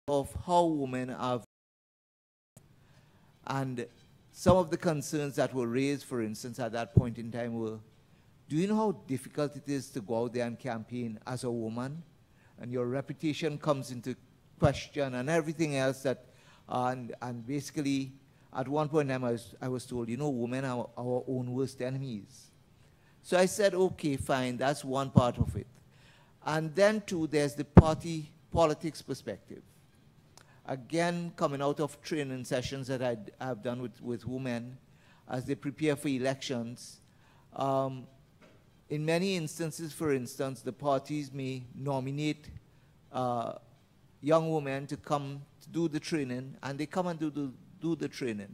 of how women are, and some of the concerns that were raised, for instance, at that point in time were, do you know how difficult it is to go out there and campaign as a woman? And your reputation comes into question and everything else that, and basically, at one point in time, I was told, you know, women are our own worst enemies. So I said, okay, fine, that's one part of it. And then, too, there's the party politics perspective. Again, coming out of training sessions that I've done with women as they prepare for elections, in many instances, for instance, the parties may nominate young women to come to do the training, and they come and do the training.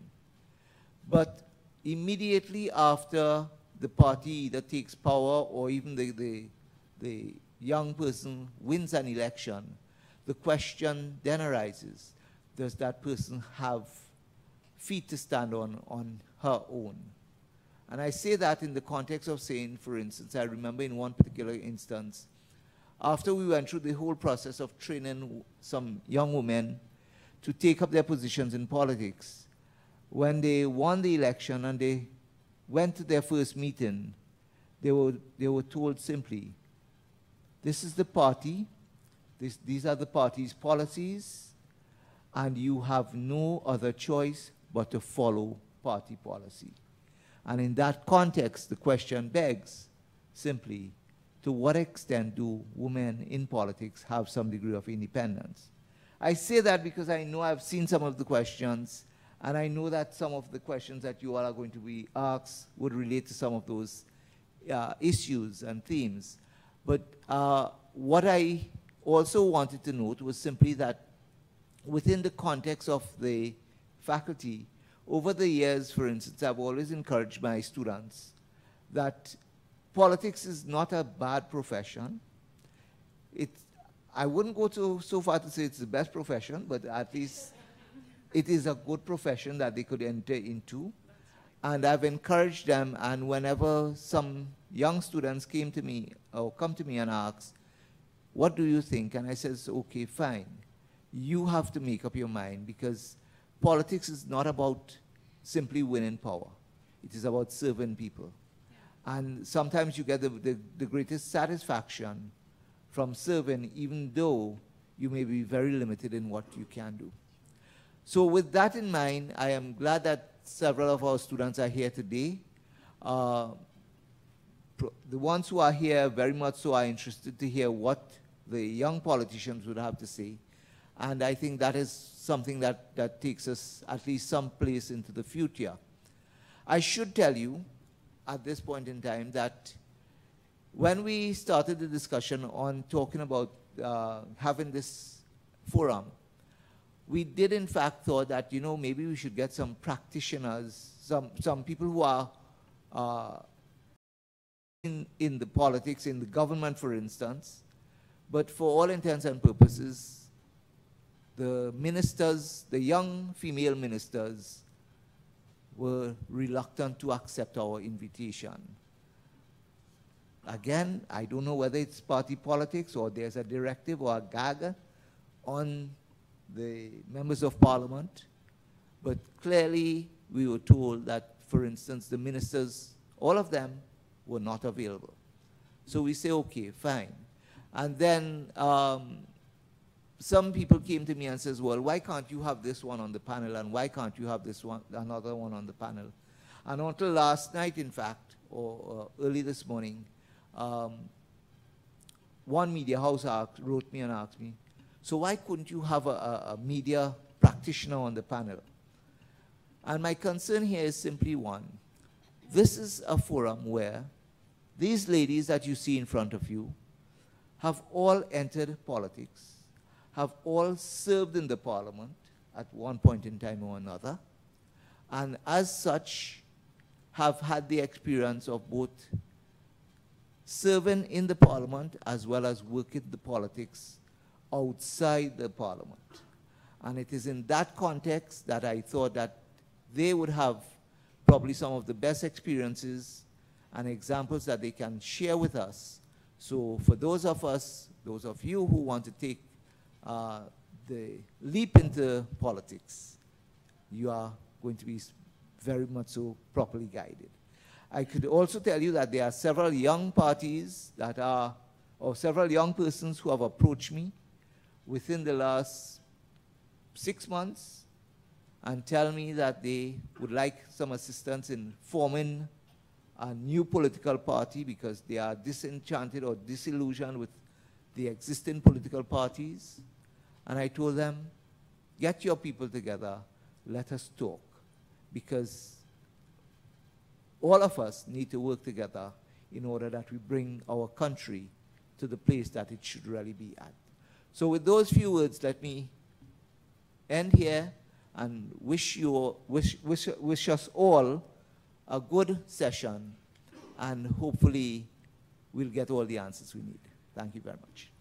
But immediately after the party either takes power or even the young person wins an election, the question then arises, does that person have feet to stand on her own? And I say that in the context of saying, for instance, I remember in one particular instance, after we went through the whole process of training some young women to take up their positions in politics, when they won the election and they went to their first meeting, they were told simply, this is the party, these are the party's policies, and you have no other choice but to follow party policy. And in that context, the question begs simply, to what extent do women in politics have some degree of independence? I say that because I know I've seen some of the questions, and I know that some of the questions that you all are going to be asked would relate to some of those issues and themes. But what I also wanted to note was simply that within the context of the faculty, over the years, for instance, I've always encouraged my students that politics is not a bad profession. I wouldn't go so far to say it's the best profession, but at least it is a good profession that they could enter into. And I've encouraged them, and whenever some young students came to me or come to me and ask, what do you think? And I says, okay, fine. You have to make up your mind, because politics is not about simply winning power. It is about serving people. Yeah. And sometimes you get the greatest satisfaction from serving, even though you may be very limited in what you can do. So with that in mind, I am glad that several of our students are here today. The ones who are here very much so are interested to hear what the young politicians would have to say. And I think that is something that takes us at least some place into the future. I should tell you at this point in time that when we started the discussion on talking about having this forum, we did in fact thought that, you know, maybe we should get some practitioners, some people who are in the politics, in the government, for instance. But for all intents and purposes, the ministers, the young female ministers, were reluctant to accept our invitation. Again, I don't know whether it's party politics or there's a directive or a gag on the members of parliament, but clearly we were told that, for instance, the ministers, all of them were not available. So we say, okay, fine. And then some people came to me and says, well, why can't you have this one on the panel, and why can't you have this one, another one on the panel? And until last night, in fact, or early this morning, one media house wrote me and asked me, so why couldn't you have a media practitioner on the panel? And my concern here is simply one. This is a forum where these ladies that you see in front of you have all entered politics, have all served in the parliament at one point in time or another, and as such have had the experience of both serving in the parliament as well as working the politics outside the parliament. And it is in that context that I thought that they would have probably some of the best experiences and examples that they can share with us. So for those of us, those of you who want to take the leap into politics, you are going to be very much so properly guided. I could also tell you that there are several young parties that are, or several young persons who have approached me within the last 6 months and tell me that they would like some assistance in forming a new political party because they are disenchanted or disillusioned with the existing political parties. And I told them, get your people together, let us talk, because all of us need to work together in order that we bring our country to the place that it should really be at. So with those few words, let me end here and wish us all a good session, and hopefully we'll get all the answers we need. Thank you very much.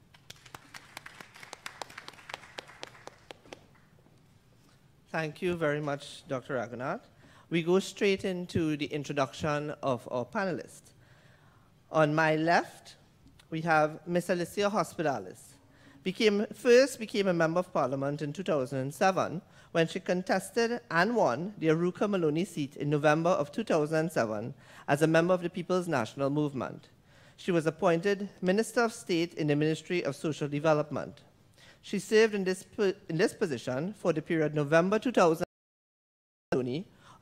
Thank you very much, Dr. Raghunath. We go straight into the introduction of our panelists. On my left, we have Ms. Alicia Hospitalis. First became a member of parliament in 2007 when she contested and won the Aruka Maloney seat in November of 2007 as a member of the People's National Movement. She was appointed Minister of State in the Ministry of Social Development. She served in this position for the period November 2000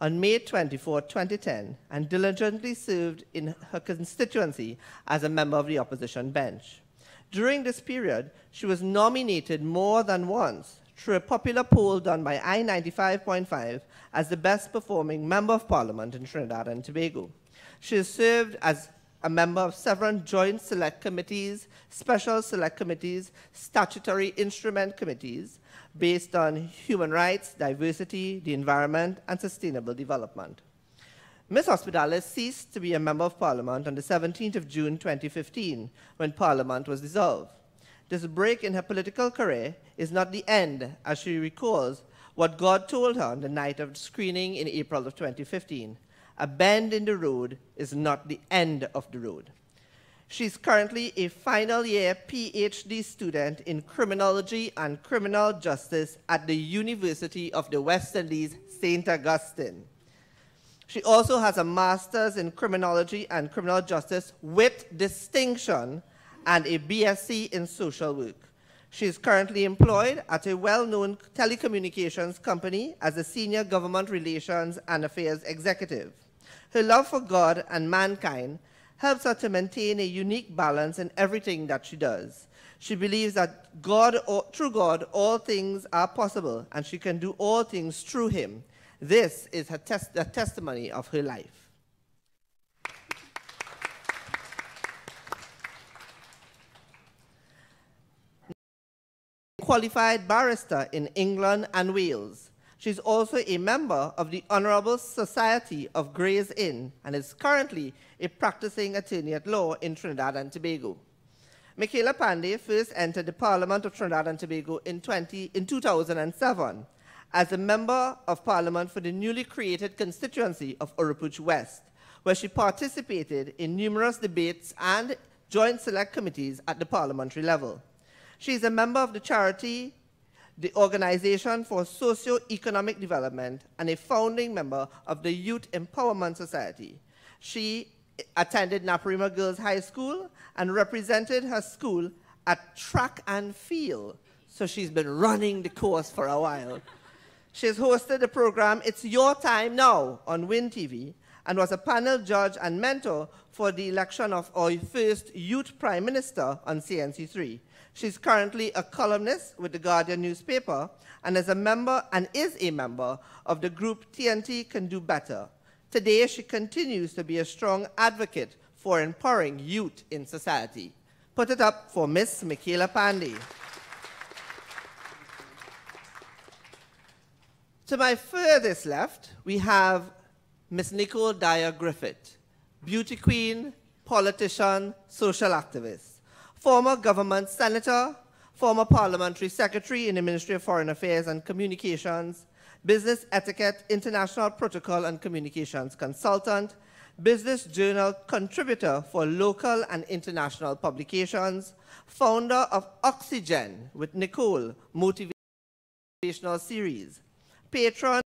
on May 24, 2010, and diligently served in her constituency as a member of the opposition bench. During this period, she was nominated more than once through a popular poll done by I-95.5 as the best performing member of parliament in Trinidad and Tobago. She has served as a member of several joint select committees, special select committees, statutory instrument committees based on human rights, diversity, the environment, and sustainable development. Ms. Hospitalis ceased to be a member of parliament on the 17th of June 2015 when parliament was dissolved. This break in her political career is not the end, as she recalls what God told her on the night of the screening in April of 2015. A bend in the road is not the end of the road. She's currently a final year PhD student in criminology and criminal justice at the University of the West Indies, St. Augustine. She also has a master's in criminology and criminal justice with distinction and a BSc in social work. She is currently employed at a well-known telecommunications company as a senior government relations and affairs executive. Her love for God and mankind helps her to maintain a unique balance in everything that she does. She believes that through God, all things are possible, and she can do all things through him. This is the testimony of her life. Qualified barrister in England and Wales. She's also a member of the Honorable Society of Gray's Inn and is currently a practicing attorney at law in Trinidad and Tobago. Michaela Pandey first entered the Parliament of Trinidad and Tobago in 2007 as a member of Parliament for the newly created constituency of Oropouche West, where she participated in numerous debates and joint select committees at the parliamentary level. She is a member of the charity, the Organization for Socio-Economic Development, and a founding member of the Youth Empowerment Society. She attended Naparima Girls High School and represented her school at track and field, so she's been running the course for a while. She's hosted the program It's Your Time Now on WIN TV and was a panel judge and mentor for the election of our first youth prime minister on CNC3. She's currently a columnist with the Guardian newspaper and is a member of the group TNT Can Do Better. Today, she continues to be a strong advocate for empowering youth in society. Put it up for Miss Michaela Pandey. To my furthest left, we have Miss Nicole Dyer Griffith, beauty queen, politician, social activist, former government senator, former parliamentary secretary in the Ministry of Foreign Affairs and Communications, business etiquette, international protocol and communications consultant, business journal contributor for local and international publications, founder of Oxygen with Nicole, motivating Motivational Series. Patron,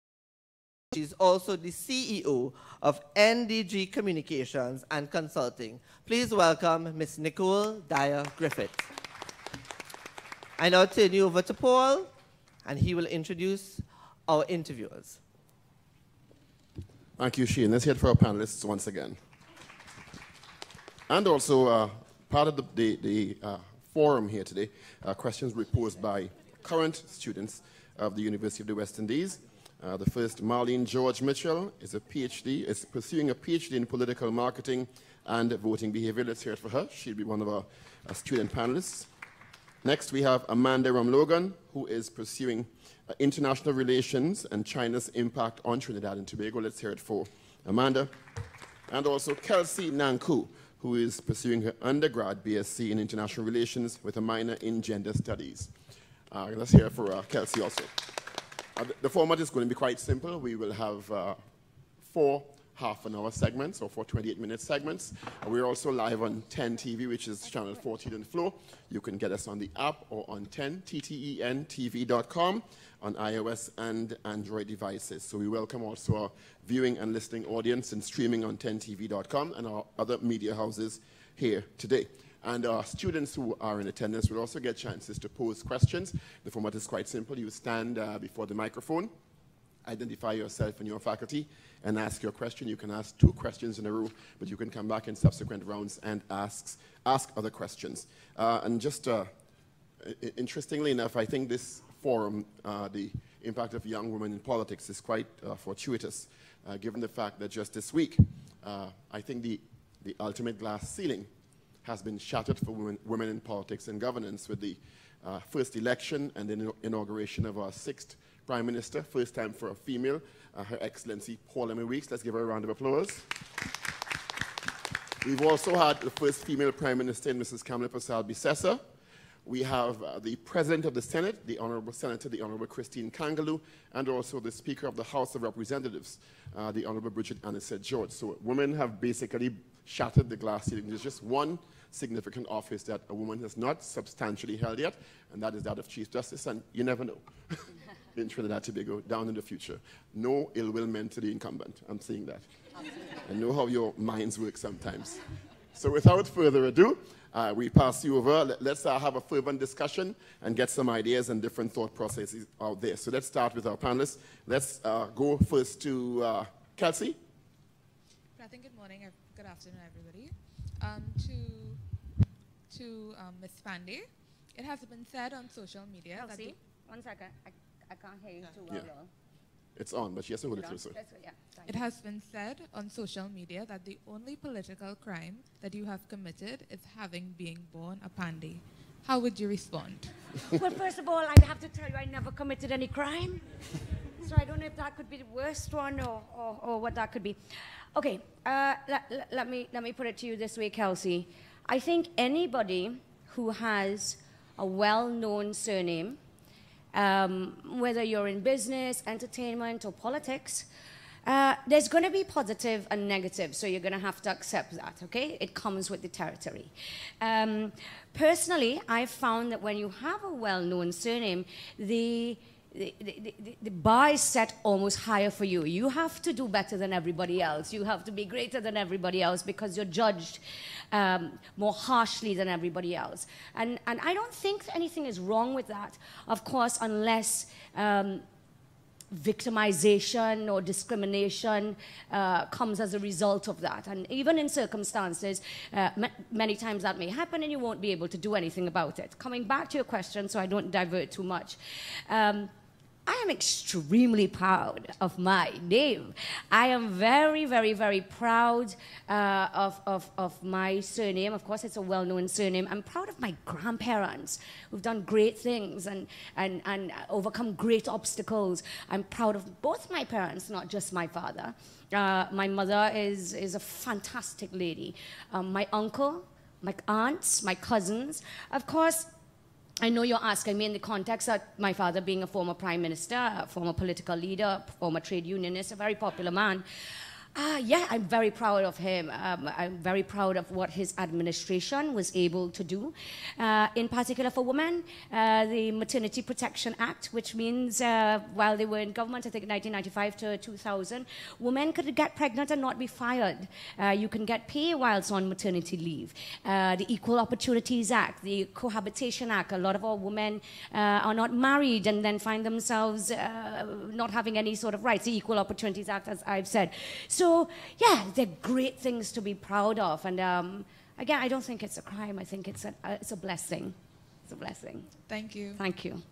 she's also the CEO of NDG Communications and Consulting. Please welcome Ms. Nicole Dyer Griffith. I now turn you over to Paul, and he will introduce our interviewers. Thank you, Shane. Let's hear it for our panelists once again. And also, part of the forum here today, questions were posed by current students of the University of the West Indies. The first, Marlene George Mitchell, is pursuing a PhD in political marketing and voting behavior. Let's hear it for her. She'll be one of our student panelists. Next, we have Amanda Ramlogan, who is pursuing international relations and China's impact on Trinidad and Tobago. Let's hear it for Amanda. And also Kelsey Nanku, who is pursuing her undergrad BSc in international relations with a minor in gender studies. Let's hear it for Kelsey also. The format is going to be quite simple. We will have 4 half-an-hour segments, or 4 28-minute segments. We're also live on 10 TV, which is channel 14 and Flow. You can get us on the app or on 10ttentv.com on iOS and Android devices. So we welcome also our viewing and listening audience and streaming on 10tv.com and our other media houses here today. And our students who are in attendance will also get chances to pose questions. The format is quite simple. You stand before the microphone, identify yourself and your faculty, and ask your question. You can ask 2 questions in a row, but you can come back in subsequent rounds and ask other questions. And just interestingly enough, I think this forum, the impact of young women in politics, is quite fortuitous, given the fact that just this week, I think the ultimate glass ceiling has been shattered for women in politics and governance with the first election and the inauguration of our 6th Prime Minister, first time for a female, Her Excellency Paula Weeks. Let's give her a round of applause. We've also had the first female Prime Minister in Mrs. Kamala Persad-Bissessar. We have the President of the Senate, the Honorable Senator, the Honorable Christine Kangaloo, and also the Speaker of the House of Representatives, the Honorable Bridget Anisette George. So women have basically shattered the glass ceiling. There's just one significant office that a woman has not substantially held yet, and that is that of Chief Justice, and you never know. In Trinidad and Tobago, down in the future. No ill will meant to the incumbent. I'm saying that. I know how your minds work sometimes. So without further ado, we pass you over. Let's have a fervent discussion and get some ideas and different thought processes out there. So let's start with our panelists. Let's go first to Kelsey. Good morning, good afternoon, everybody. To Ms. Pandey, it has been said on social media Kelsey, that... One second. I can't hear you too well. Yeah. It's on, but she has to hold it closer. It has been said on social media that the only political crime that you have committed is being born a Pandey. How would you respond? Well, first of all, I have to tell you I never committed any crime. So I don't know if that could be the worst one or what that could be. Okay, let me put it to you this way, Kelsey. I think anybody who has a well-known surname, whether you're in business, entertainment, or politics, there's going to be positive and negative, so you're going to have to accept that, okay? It comes with the territory. Personally, I've found that when you have a well-known surname, the bar is set almost higher for you. You have to do better than everybody else. You have to be greater than everybody else because you're judged more harshly than everybody else. And I don't think anything is wrong with that, of course, unless victimization or discrimination comes as a result of that. And even in circumstances, many times that may happen and you won't be able to do anything about it. Coming back to your question, so I don't divert too much, I am extremely proud of my name. I am very, very, very proud of my surname. Of course, it's a well-known surname. I'm proud of my grandparents who've done great things and overcome great obstacles. I'm proud of both my parents, not just my father. My mother is a fantastic lady. My uncle, my aunts, my cousins, of course. I know you're asking me in the context of my father being a former prime minister, a former political leader, former trade unionist, a very popular man. Yeah, I'm very proud of him. I'm very proud of what his administration was able to do. In particular for women, the Maternity Protection Act, which means while they were in government, I think 1995 to 2000, women could get pregnant and not be fired. You can get pay whilst on maternity leave. The Equal Opportunities Act, the Cohabitation Act, a lot of our women are not married and then find themselves not having any sort of rights. The Equal Opportunities Act, as I've said. So, yeah, they're great things to be proud of. And again, I don't think it's a crime. I think it's a blessing. It's a blessing. Thank you. Thank you.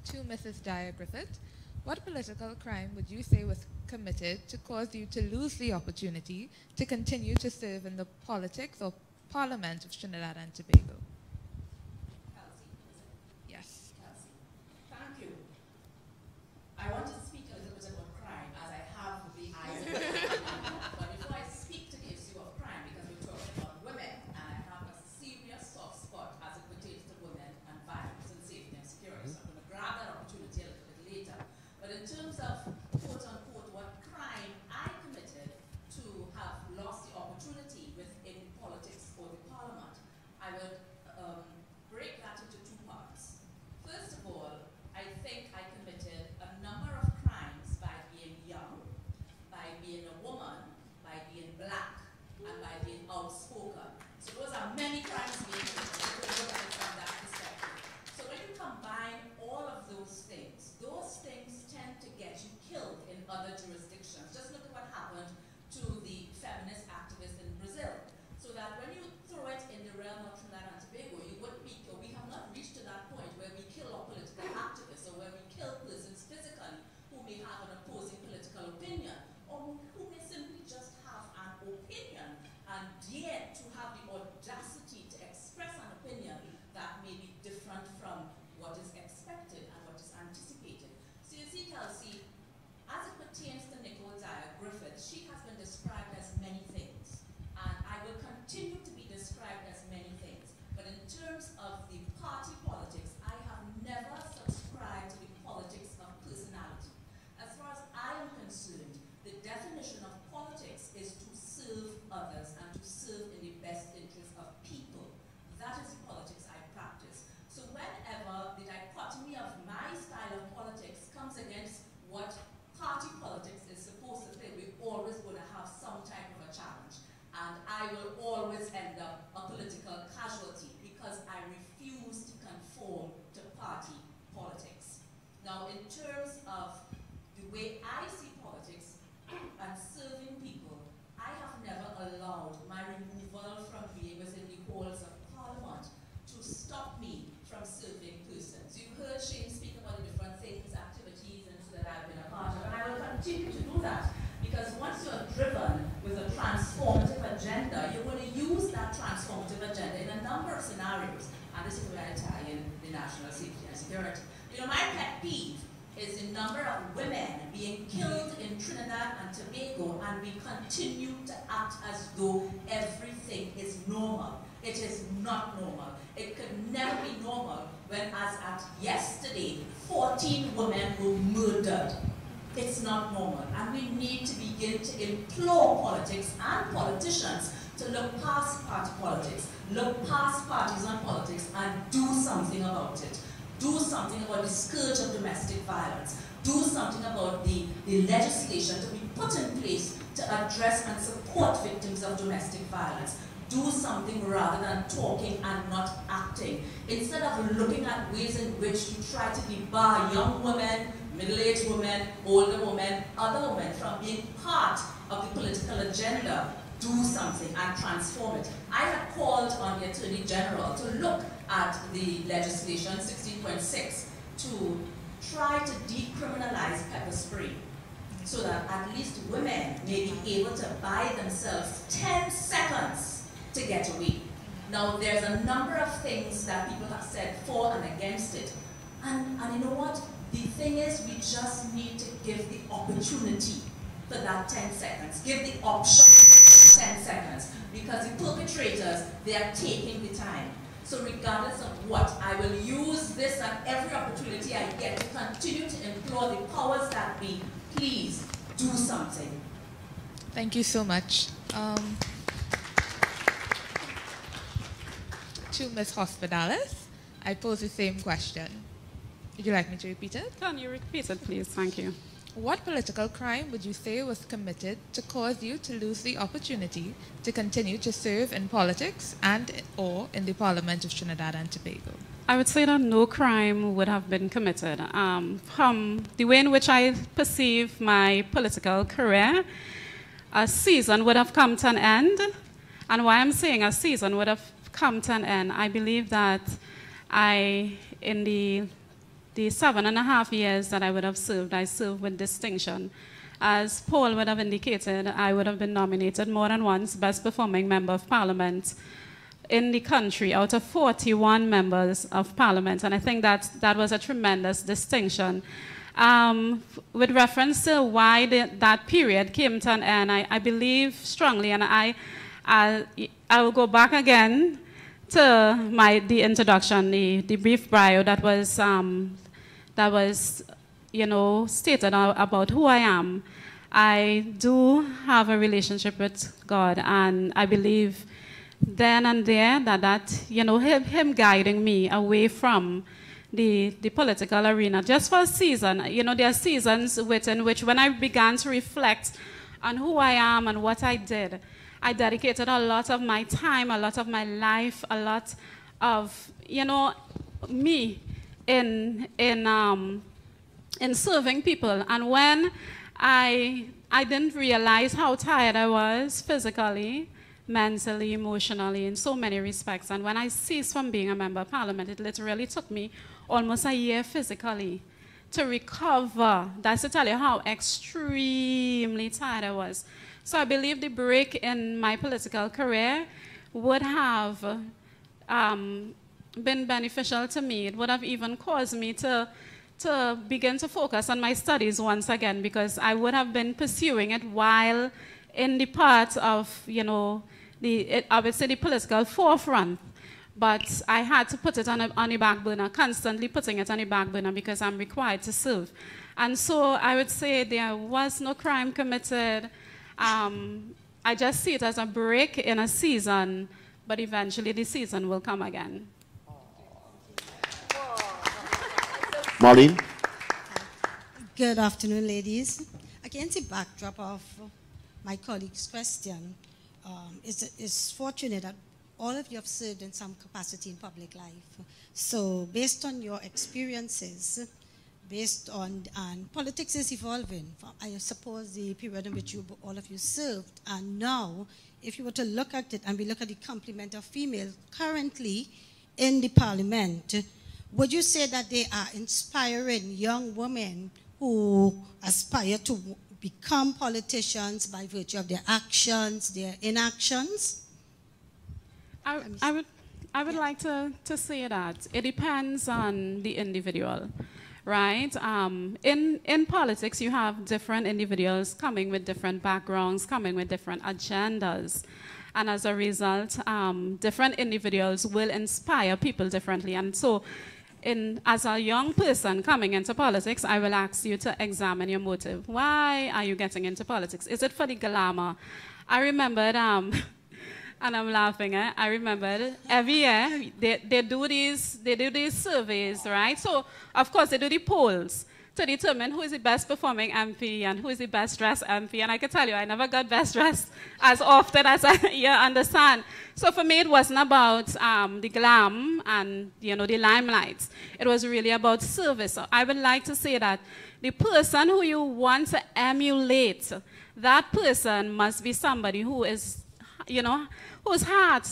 To Mrs. Dyer Griffith, what political crime would you say was committed to cause you to lose the opportunity to continue to serve in the politics or parliament of Trinidad and Tobago? Yes. Thank you. I want to speak a little bit about crime, as I have the eyes. But before I speak to the issue of crime, because we're talking about women, and I have a serious soft spot as it pertains to women and violence and safety and security. So I'm going to grab that opportunity a little bit later. But in terms of, quote unquote, what crime I committed to have lost the opportunity within politics or the parliament, I would break that into two parts. First of all, I think I committed a number of crimes by being young, by being a woman, by being black, and by being outspoken. So those are many crimes being committed from that perspective. So when you combine all of those things tend to get you killed in other jurisdictions. Just look at what happened to the feminist activists in Brazil. So that when you throw it in the realm of Trinidad and Tobago, you wouldn't be killed. We have not reached to that point where we kill our political activists or where we kill persons physically who may have an opposing political opinion or who may simply just have an opinion and dare to have the audacity to express an opinion that may be different from what is expected and what is anticipated. So you see, Kelsey, as it pertains to Nicole Dyer Griffith, she has been described as many things. And I will continue to be described as many things. But in terms of the party politics, I have never subscribed to the politics of personality. As far as I am concerned, the definition of politics is to serve others and to serve in the best interest of people. That is the politics I practice. So whenever the dichotomy of my style of politics comes against what party politics is supposed to play, we're always going to have some type of a challenge. And I will always end up a political casualty because I refuse to conform to party politics. Now, in terms of the way I see politics and serving people, I have never allowed my removal from being within the halls of Parliament to stop me from serving persons. You've heard Shane speak about the different things, activities, and so that I've been a part of, and I will continue to do that. Because once you're driven with a transformative agenda, you're going to use that transformative agenda in a number of scenarios. And this is where I tie in the national safety and security. You know, my pet peeve is the number of women being killed in Trinidad and Tobago, and we continue to act as though everything is normal. It is not normal. It could never be normal when, as at yesterday, 14 women were murdered. It's not normal. And we need to begin to implore politics and politicians to look past party politics, look past parties and politics, and do something about it. Do something about the scourge of domestic violence. Do something about the legislation to be put in place to address and support victims of domestic violence. Do something rather than talking and not acting. Instead of looking at ways in which you try to debar young women, middle-aged women, older women, other women from being part of the political agenda, do something and transform it. I had called on the Attorney General to look at the legislation 16.6 to try to decriminalize pepper spray so that at least women may be able to buy themselves 10 seconds to get away. Now, there's a number of things that people have said for and against it. And you know what? The thing is, we just need to give the opportunity for that 10 seconds. Give the option 10 seconds. Because the perpetrators, they are taking the time. So regardless of what, I will use this and every opportunity I get to continue to implore the powers that be, please do something. Thank you so much. To Ms. Hospitalis, I pose the same question. Would you like me to repeat it? Can you repeat it, please? Thank you. What political crime would you say was committed to cause you to lose the opportunity to continue to serve in politics and or in the Parliament of Trinidad and Tobago? I would say that no crime would have been committed. From the way in which I perceive my political career, a season would have come to an end. And why I'm saying a season would have come to an end, I believe that in the 7.5 years that I would have served, I served with distinction. As Paul would have indicated, I would have been nominated more than once Best Performing Member of Parliament in the country out of 41 members of Parliament. And I think that was a tremendous distinction. With reference to why that period came to an end, I believe strongly, and I will go back again to the introduction, the brief bio that was stated about who I am. I do have a relationship with God, and I believe then and there that him guiding me away from the political arena just for a season. There are seasons within which when I began to reflect on who I am and what I did, I dedicated a lot of my time, a lot of my life, a lot of, me in serving people. And when I didn't realize how tired I was physically, mentally, emotionally, in so many respects. And when I ceased from being a member of Parliament, it literally took me almost a year physically to recover. That's to tell you how extremely tired I was. So I believe the break in my political career would have been beneficial to me. It would have even caused me to begin to focus on my studies once again, because I would have been pursuing it while in the part of, I would say the political forefront. But I had to put it on the back burner, constantly putting it on the back burner because I'm required to serve. And so I would say there was no crime committed. I just see it as a break in a season, but eventually the season will come again. Marlene? Good afternoon, ladies. Against the backdrop of my colleague's question, it's fortunate that all of you have served in some capacity in public life. So based on your experiences, based on, and politics is evolving, I suppose the period in which all of you served, and now, if you were to look at it and we look at the complement of females currently in the parliament, would you say that they are inspiring young women who aspire to become politicians by virtue of their actions, their inactions? I would like to say that it depends on the individual, right? In politics, you have different individuals coming with different backgrounds, coming with different agendas. And as a result, different individuals will inspire people differently. And so, as a young person coming into politics, I will ask you to examine your motive. Why are you getting into politics? Is it for the glamour? I remembered, and I'm laughing, I remembered every year they do these surveys, right? So, of course, they do the polls to determine who is the best performing MP and who is the best dressed MP. And I can tell you, I never got best dressed as often as I understand. So for me, it wasn't about the glam and, the limelight. It was really about service. So I would like to say that the person who you want to emulate, that person must be somebody who is, whose heart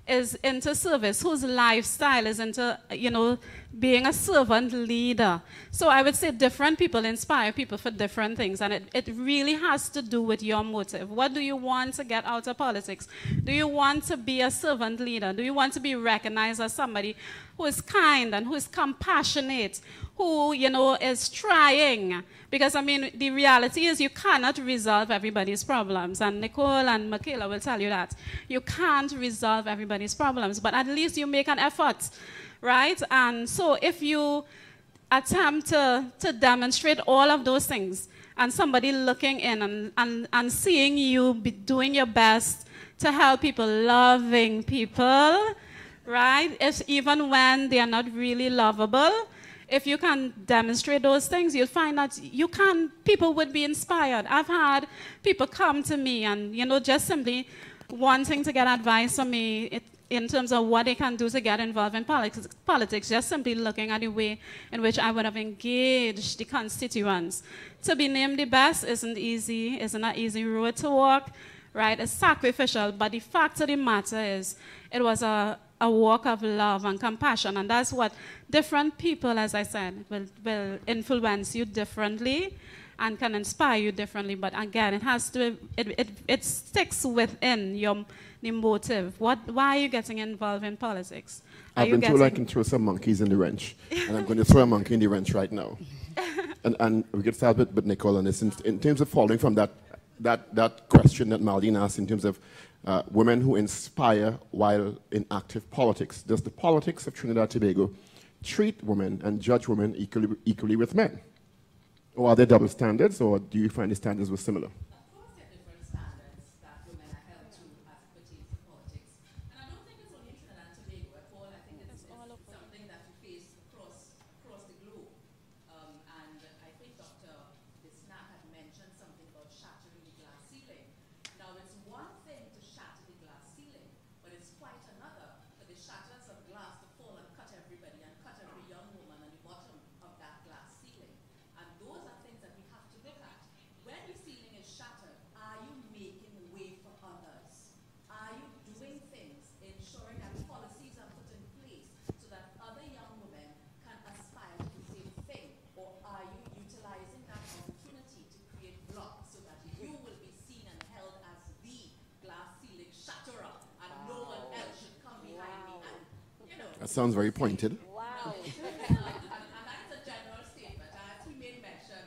is into service, whose lifestyle is into, being a servant leader. So I would say different people inspire people for different things, and it really has to do with your motive. What do you want to get out of politics? Do you want to be a servant leader? Do you want to be recognized as somebody who is kind and who is compassionate, who, is trying? Because, the reality is you cannot resolve everybody's problems. And Nicole and Michaela will tell you that. You can't resolve everybody's problems, but at least you make an effort, right? And so if you attempt to demonstrate all of those things, and somebody looking in and seeing you be doing your best to help people, loving people, right? Even when they are not really lovable, if you can demonstrate those things, you'll find that people would be inspired. I've had people come to me and, just simply wanting to get advice from me in terms of what they can do to get involved in politics, just simply looking at the way in which I would have engaged the constituents. To be named the best isn't easy, isn't an easy road to walk, right? It's sacrificial, but the fact of the matter is it was a walk of love and compassion, and that's what different people, as I said, will influence you differently and can inspire you differently. But again, it sticks within the motive. Why are you getting involved in politics? I've been told I can throw some monkeys in the wrench, and I'm going to throw a monkey in the wrench right now. and we get started with Nicole on this. In terms of following from that question that Maldine asked in terms of women who inspire while in active politics. Does the politics of Trinidad and Tobago treat women and judge women equally with men? Or are there double standards, or do you find the standards were similar? Of course, there are different standards that women are held to as it pertains to politics. And I don't think it's only in Trinidad and Tobago at all. I think it's something that we face across the globe. And I think Dr. Bisnack had mentioned something about shattering the glass ceiling. Now, it's one thing to shatter the glass ceiling, but it's quite another for the shatters of glass to fall and cut everybody and cut every young woman on the bottom of that glass ceiling. And those are things that we have to look at. When the ceiling is shattered, are you making way for others? Are you doing things, ensuring that policies are put in place so that other young women can aspire to the same thing? Or are you utilizing that opportunity to create blocks so that you will be seen and held as the glass ceiling shatterer and no one else should come behind me and, That sounds very pointed. Wow. And that's a general statement. As we made mention,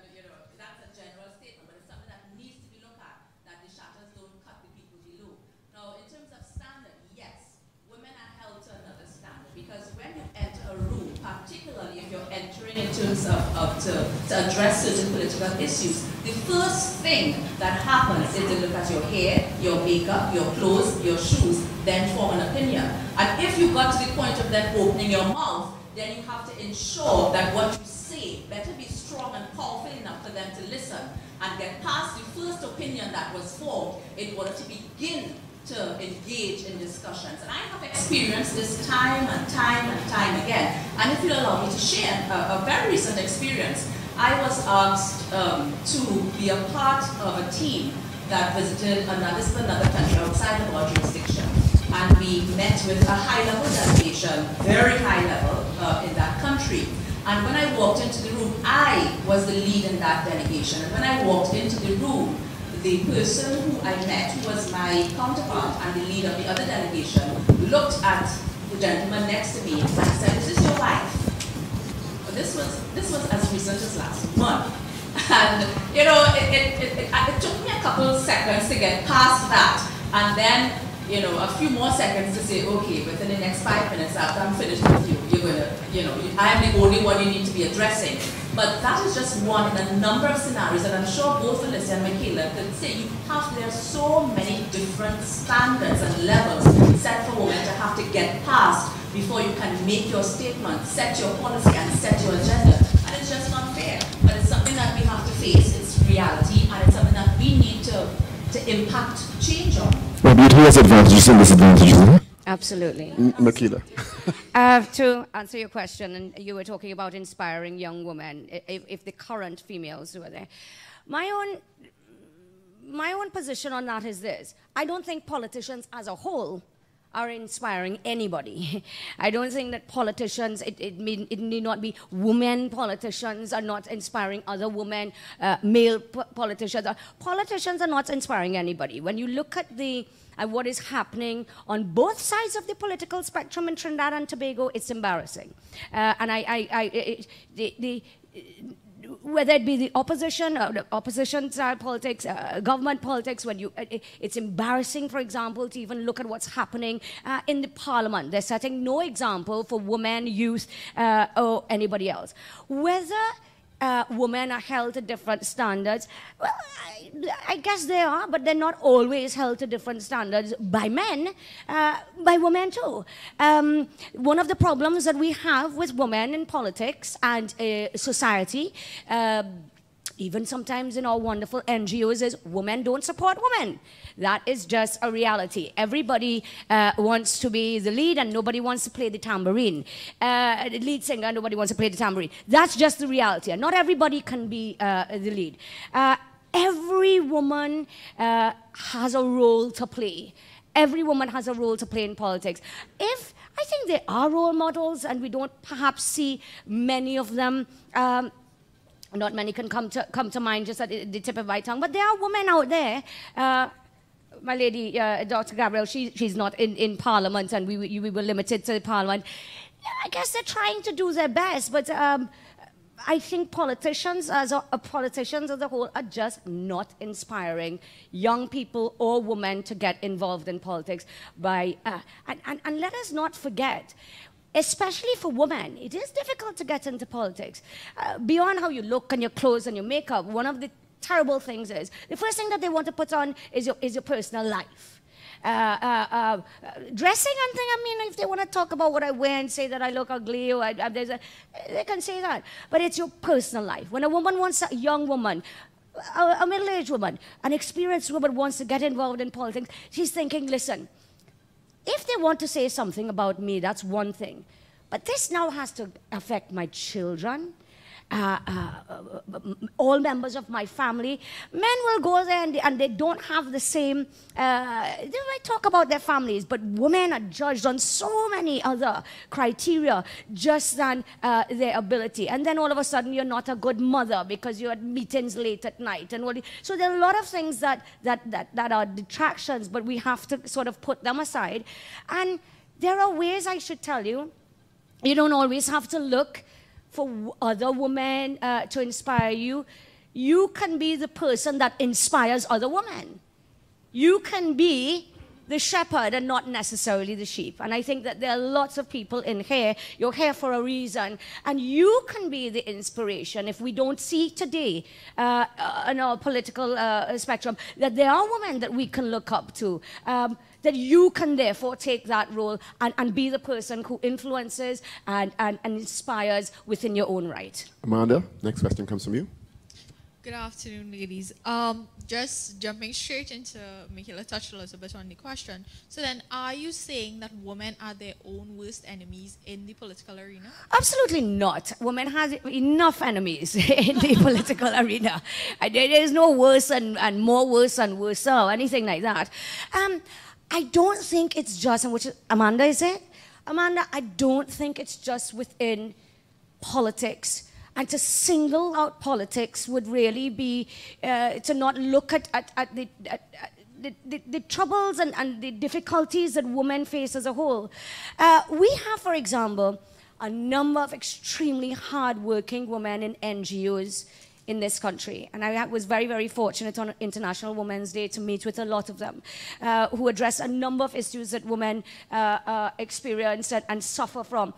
that's a general statement, but it's something that needs to be looked at, that the shatters don't cut the people below. Now, in terms of standard, yes, women are held to another standard, because when you enter a room, particularly if you're entering in terms of to address certain political issues, the first thing that happens is to look at your hair, your makeup, your clothes, your shoes, then form an opinion. And if you got to the point of then opening your mouth, then you have to ensure that what you say better be strong and powerful enough for them to listen and get past the first opinion that was formed in order to begin to engage in discussions. And I have experienced this time and time and time again. And if you'll allow me to share a very recent experience, I was asked to be a part of a team that visited another country outside of our jurisdiction. And we met with a high-level delegation, very high level, in that country. And when I walked into the room, I was the lead in that delegation. And when I walked into the room, the person who I met, who was my counterpart and the lead of the other delegation, looked at the gentleman next to me and said, "Is this your wife?" This was as recent as last month. And, it took me a couple seconds to get past that. And then, a few more seconds to say, okay, within the next 5 minutes after I'm finished with you, you're gonna, I am the only one you need to be addressing. But that is just one in a number of scenarios, and I'm sure both Alicia and Michaela could say there are so many different standards and levels set for women to have to get past before you can make your statement, set your policy, and set your agenda. And it's just not fair. But it's something that we have to face. It's reality, and it's something that we need to impact change on. Well, beauty has advantages and disadvantages. Absolutely. Makila. To answer your question, and you were talking about inspiring young women, if the current females who are there. My own position on that is this. I don't think politicians as a whole are inspiring anybody. I don't think that politicians, it need not be women politicians are not inspiring other women, male politicians. Politicians are not inspiring anybody. When you look at what is happening on both sides of the political spectrum in Trinidad and Tobago, it's embarrassing. Whether it be the opposition, the opposition side politics, government politics, it's embarrassing, for example, to even look at what's happening in the parliament. They're setting no example for women, youth, or anybody else. Whether women are held to different standards. Well, I guess they are, but they're not always held to different standards by men, by women too. One of the problems that we have with women in politics and society, even sometimes in our wonderful NGOs, is women don't support women. That is just a reality. Everybody wants to be the lead and nobody wants to play the tambourine. The lead singer, nobody wants to play the tambourine. That's just the reality. And not everybody can be the lead. Every woman has a role to play. Every woman has a role to play in politics. I think there are role models, and we don't perhaps see many of them. Not many can come to mind just at the tip of my tongue, but there are women out there. My lady, Dr. Gabrielle, she's not in Parliament, and we were limited to the Parliament. I guess they're trying to do their best, but I think politicians as a whole are just not inspiring young people or women to get involved in politics. And let us not forget, especially for women, it is difficult to get into politics. Beyond how you look and your clothes and your makeup, one of the terrible things is, the first thing that they want to put on is your personal life. Dressing and thing, I mean, if they want to talk about what I wear and say that I look ugly, or they can say that. But it's your personal life. When a woman wants, a young woman, a middle-aged woman, an experienced woman wants to get involved in politics, she's thinking, listen, if they want to say something about me, that's one thing. But this now has to affect my children, all members of my family. Men will go there and they don't have the same, they might talk about their families, but women are judged on so many other criteria just than their ability. And then all of a sudden you're not a good mother because you're at meetings late at night. So there are a lot of things that are detractions, but we have to sort of put them aside. And there are ways, I should tell you, you don't always have to look for other women to inspire you. You can be the person that inspires other women. You can be the shepherd and not necessarily the sheep. And I think that there are lots of people in here, you're here for a reason, and you can be the inspiration. If we don't see today in our political spectrum that there are women that we can look up to, that you can therefore take that role and be the person who influences and inspires within your own right. Amanda, next question comes from you. Good afternoon, ladies. Just jumping straight into, Michaela touched a little bit on the question. So then, are you saying that women are their own worst enemies in the political arena? Absolutely not. Women have enough enemies in the political arena. There is no worse and more worse and worse or anything like that. I don't think it's just, and which Amanda is it? Amanda, I don't think it's just within politics. And to single out politics would really be to not look at the troubles and the difficulties that women face as a whole. We have, for example, a number of extremely hard-working women in NGOs in this country. And I was very, very fortunate on International Women's Day to meet with a lot of them who address a number of issues that women experience and suffer from.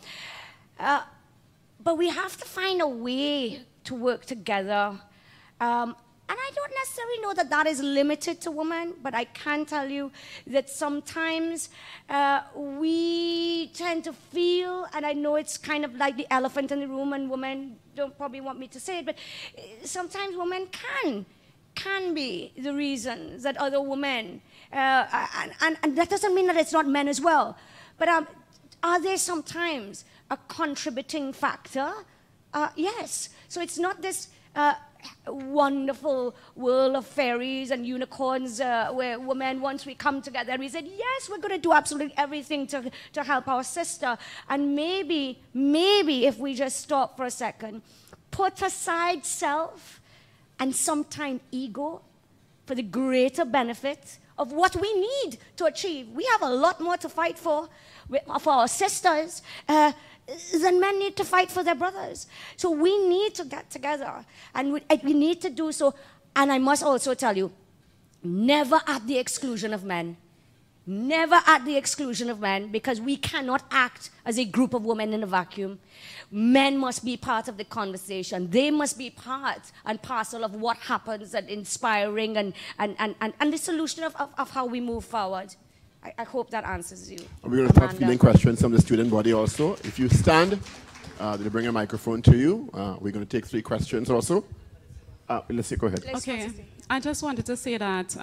But we have to find a way to work together. And I don't necessarily know that that is limited to women, but I can tell you that sometimes we tend to feel, and I know it's kind of like the elephant in the room, and women don't probably want me to say it, but sometimes women can be the reasons that other women, and that doesn't mean that it's not men as well, but are there sometimes a contributing factor? Yes. So it's not this wonderful world of fairies and unicorns where women, once we come together, we said, yes, we're going to do absolutely everything to help our sister. And maybe if we just stop for a second, put aside self and sometimes ego for the greater benefit of what we need to achieve. We have a lot more to fight for our sisters than men need to fight for their brothers. So we need to get together, and we need to do so. And I must also tell you, never at the exclusion of men. never at the exclusion of men, because we cannot act as a group of women in a vacuum. Men must be part of the conversation. They must be part and parcel of what happens and inspiring and the solution of how we move forward. I hope that answers you. We're going to start fielding questions from the student body also. If you stand, they'll bring a microphone to you. We're going to take 3 questions also. Let's see, go ahead. Okay, I just wanted to say that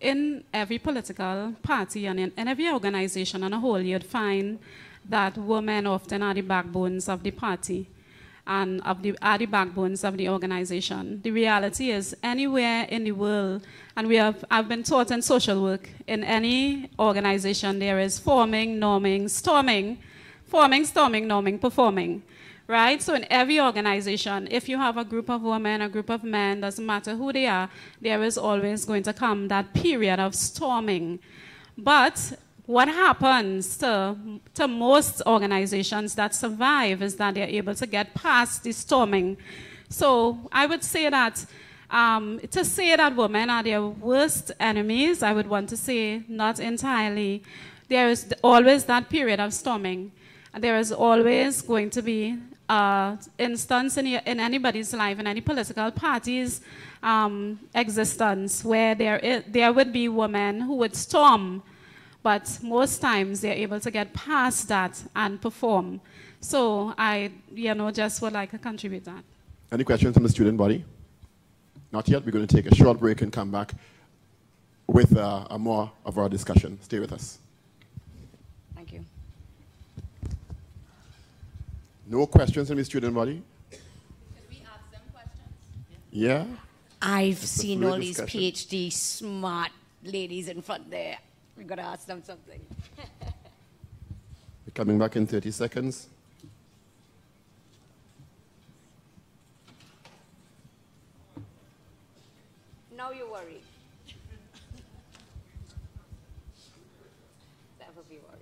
in every political party and in every organization on a whole, you'd find that women often are the backbones of the party and are the backbones of the organization. The reality is, anywhere in the world, and I've been taught in social work, in any organization there is forming, norming, storming, forming, storming, norming, performing. Right? So in every organization, if you have a group of women, a group of men, doesn't matter who they are, there is always going to come that period of storming. But what happens to most organizations that survive is that they're able to get past the storming. So I would say that to say that women are their worst enemies, I would want to say not entirely. There is always that period of storming. There is always going to be instance in anybody's life, in any political party's existence, where there would be women who would storm, but most times they're able to get past that and perform. So I, just would like to contribute that. Any questions from the student body? Not yet. We're going to take a short break and come back with more of our discussion. Stay with us. Thank you. No questions from the student body? Could we ask them questions? Yeah? I've seen all these discussion. PhD smart ladies in front there. We've got to ask them something. We're coming back in 30 seconds. Now you worry. Never be worried.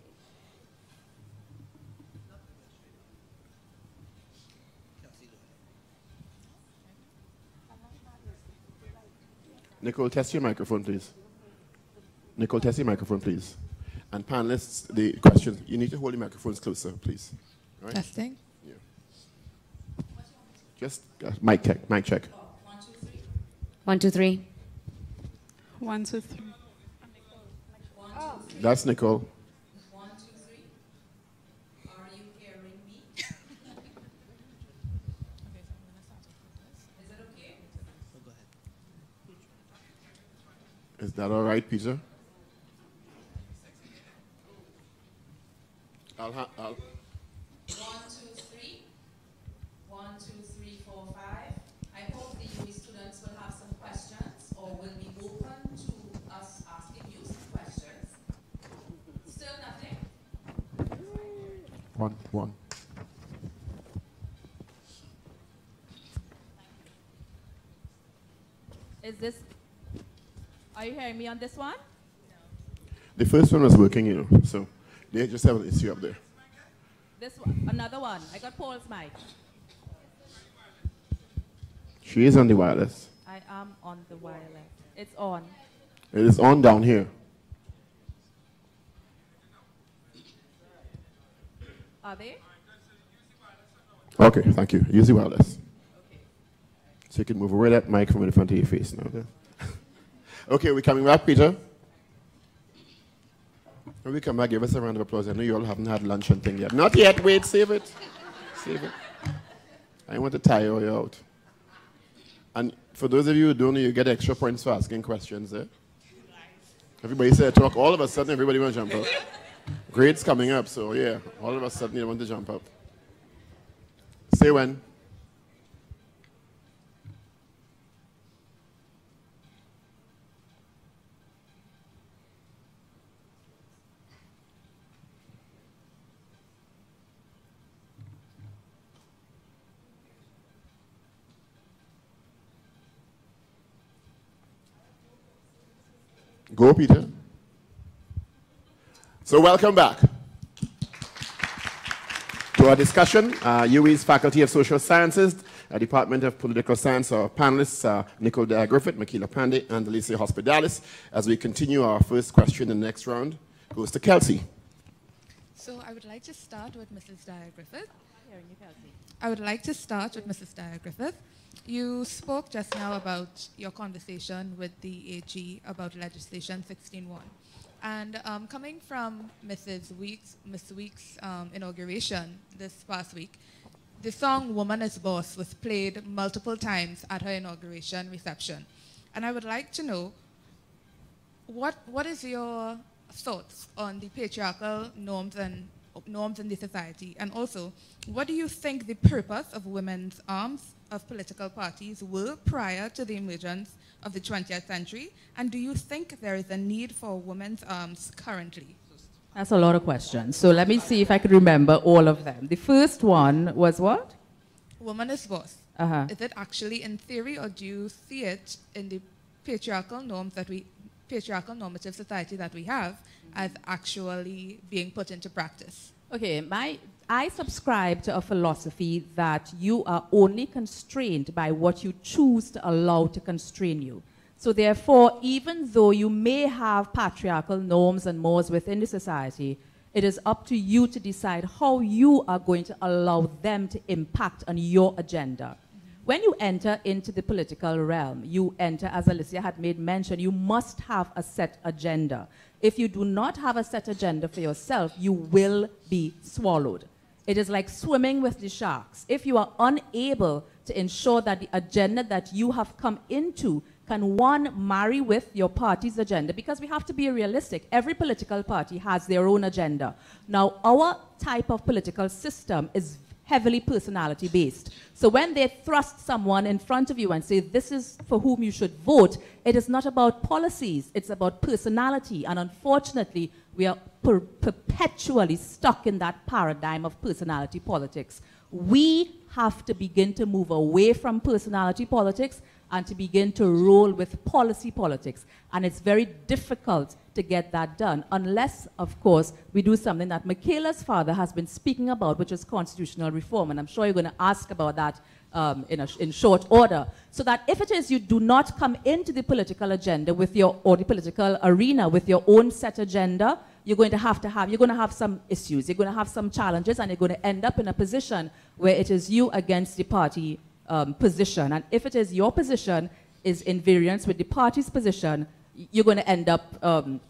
Nicole, test your microphone, please. Nicole, test your microphone, please. And panelists, the questions, you need to hold the microphones closer, please. All right? Testing. Yeah. Just mic check, mic check. 1, 2, 3. 1, 2, 3. That's Nicole. 1, 2, 3. Are you hearing me? Is it okay? Is that all right, Peter? I'll 1, 2, 3. 1, 2, 3, 4, 5. I hope the UWI students will have some questions or will be open to us asking you some questions. Still nothing? 1, 1. Is this, are you hearing me on this one? The first one was working, so they just have an issue up there. This one, another one. I got Paul's mic. She is on the wireless. I am on the wireless. It's on. It is on down here. Are they? Okay, thank you. Use the wireless. So you can move away that mic from in front of your face now. Okay, okay, we're coming back, Peter. When we come back, give us a round of applause. I know you all haven't had lunch and thing yet. Not yet. Wait, save it. Save it. I want to tire you out. And for those of you who don't know, you get extra points for asking questions. Everybody said talk. All of a sudden, everybody want to jump up. Grades coming up, so yeah, all of a sudden you want to jump up. Say when. Go, Peter. So welcome back. to our discussion. UWI's Faculty of Social Sciences, Department of Political Science, our panelists, Nicole Dyer-Griffith, Michaela Pandey, and Alicia Hospitalis. As we continue, our first question in the next round goes to Kelsey. So I would like to start with Mrs. Dyer-Griffith. I would like to start with Mrs. Dyer-Griffith. You spoke just now about your conversation with the AG about legislation 16.1. And coming from Miss Weeks' inauguration this past week, the song Woman is Boss was played multiple times at her inauguration reception. And I would like to know, what is your thoughts on the patriarchal norms in the society? And also, what do you think the purpose of women's arms of political parties were prior to the emergence of the 20th century? And do you think there is a need for women's arms currently? That's a lot of questions. So let me see if I can remember all of them. The first one was what? Woman is boss. Is it actually in theory, or do you see it in the patriarchal normative society that we have as actually being put into practice? Okay, I subscribe to a philosophy that you are only constrained by what you choose to allow to constrain you. So therefore, even though you may have patriarchal norms and mores within the society, it is up to you to decide how you are going to allow them to impact on your agenda. When you enter into the political realm, you enter, as Alicia had made mention, you must have a set agenda. If you do not have a set agenda for yourself, you will be swallowed. It is like swimming with the sharks. If you are unable to ensure that the agenda that you have come into can, one, marry with your party's agenda, because we have to be realistic. Every political party has their own agenda. Now, our type of political system is heavily personality-based. So when they thrust someone in front of you and say, this is for whom you should vote, it is not about policies, it's about personality. And unfortunately, we are perpetually stuck in that paradigm of personality politics. We have to begin to move away from personality politics and to begin to roll with policy politics. And it's very difficult to get that done, unless, of course, we do something that Michaela's father has been speaking about, which is constitutional reform. And I'm sure you're going to ask about that in short order. So that if it is you do not come into the political agenda with or the political arena with your own set agenda, you're going to have some issues, you're going to have some challenges, and you're going to end up in a position where it is you against the party position. And if it is your position is in variance with the party's position, you're going to end up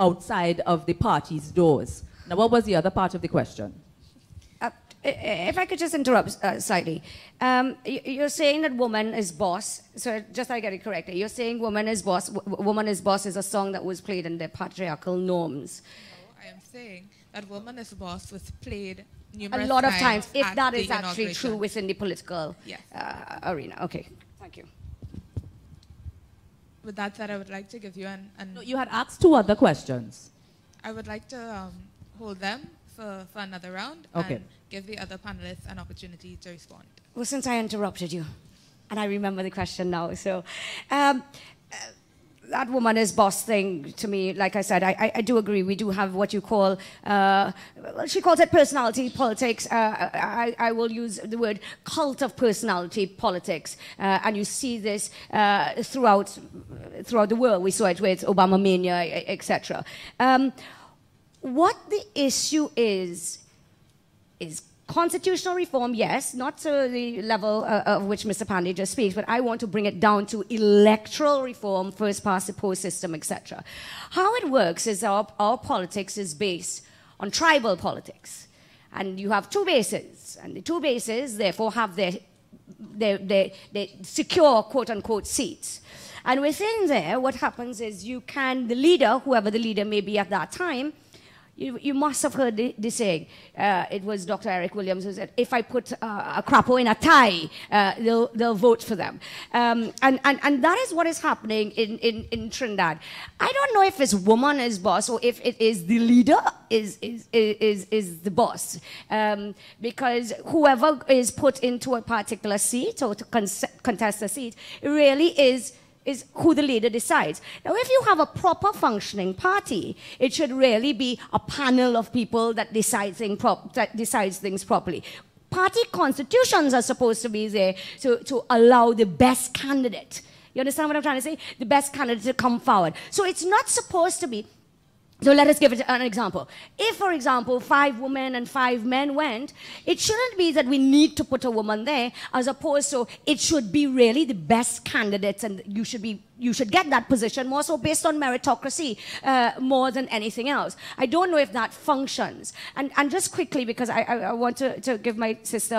outside of the party's doors. Now, what was the other part of the question? If I could just interrupt slightly. You're saying that woman is boss. So just so I get it correctly, you're saying woman is boss. Woman is boss is a song that was played in the patriarchal norms. No, I am saying that woman is boss was played numerous a lot of times, if that is the actually true within the political arena. Okay, thank you. With that said, I would like to give you No, you had asked two other questions. I would like to hold them for another round and give the other panelists an opportunity to respond. Well, since I interrupted you, and I remember the question now, so that woman is boss thing, to me, like I said, I do agree. We do have what you call, she calls it personality politics. I will use the word cult of personality politics. And you see this throughout the world. We saw it with Obama mania, etc. What the issue is constitutional reform, yes, not to the level of which Mr. Pandey just speaks, but I want to bring it down to electoral reform, first past the post system, etc. How it works is our politics is based on tribal politics. And you have two bases, and the two bases therefore have their secure quote-unquote seats. And within there, what happens is the leader, whoever the leader may be at that time, you must have heard the saying. It was Dr. Eric Williams who said, if I put a crapo in a tie, they'll vote for them. And that is what is happening in Trinidad. I don't know if it's woman is boss or if it is the leader is the boss. Because whoever is put into a particular seat or to contest a seat, it really is who the leader decides. Now, if you have a proper functioning party, it should really be a panel of people that decides things properly. party constitutions are supposed to be there to allow the best candidate. You understand what I'm trying to say? The best candidate to come forward. So it's not supposed to be. So let us give it an example. If, for example, 5 women and 5 men went, it shouldn't be that we need to put a woman there, as opposed to it should be really the best candidates, and you should get that position more so based on meritocracy more than anything else. I don't know if that functions. And just quickly, because I want to give my sister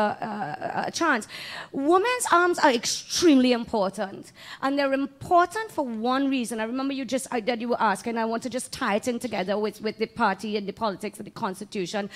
a chance, women's arms are extremely important. And they're important for one reason. I remember that you were asking, I want to just tie it in together with the party and the politics and the constitution.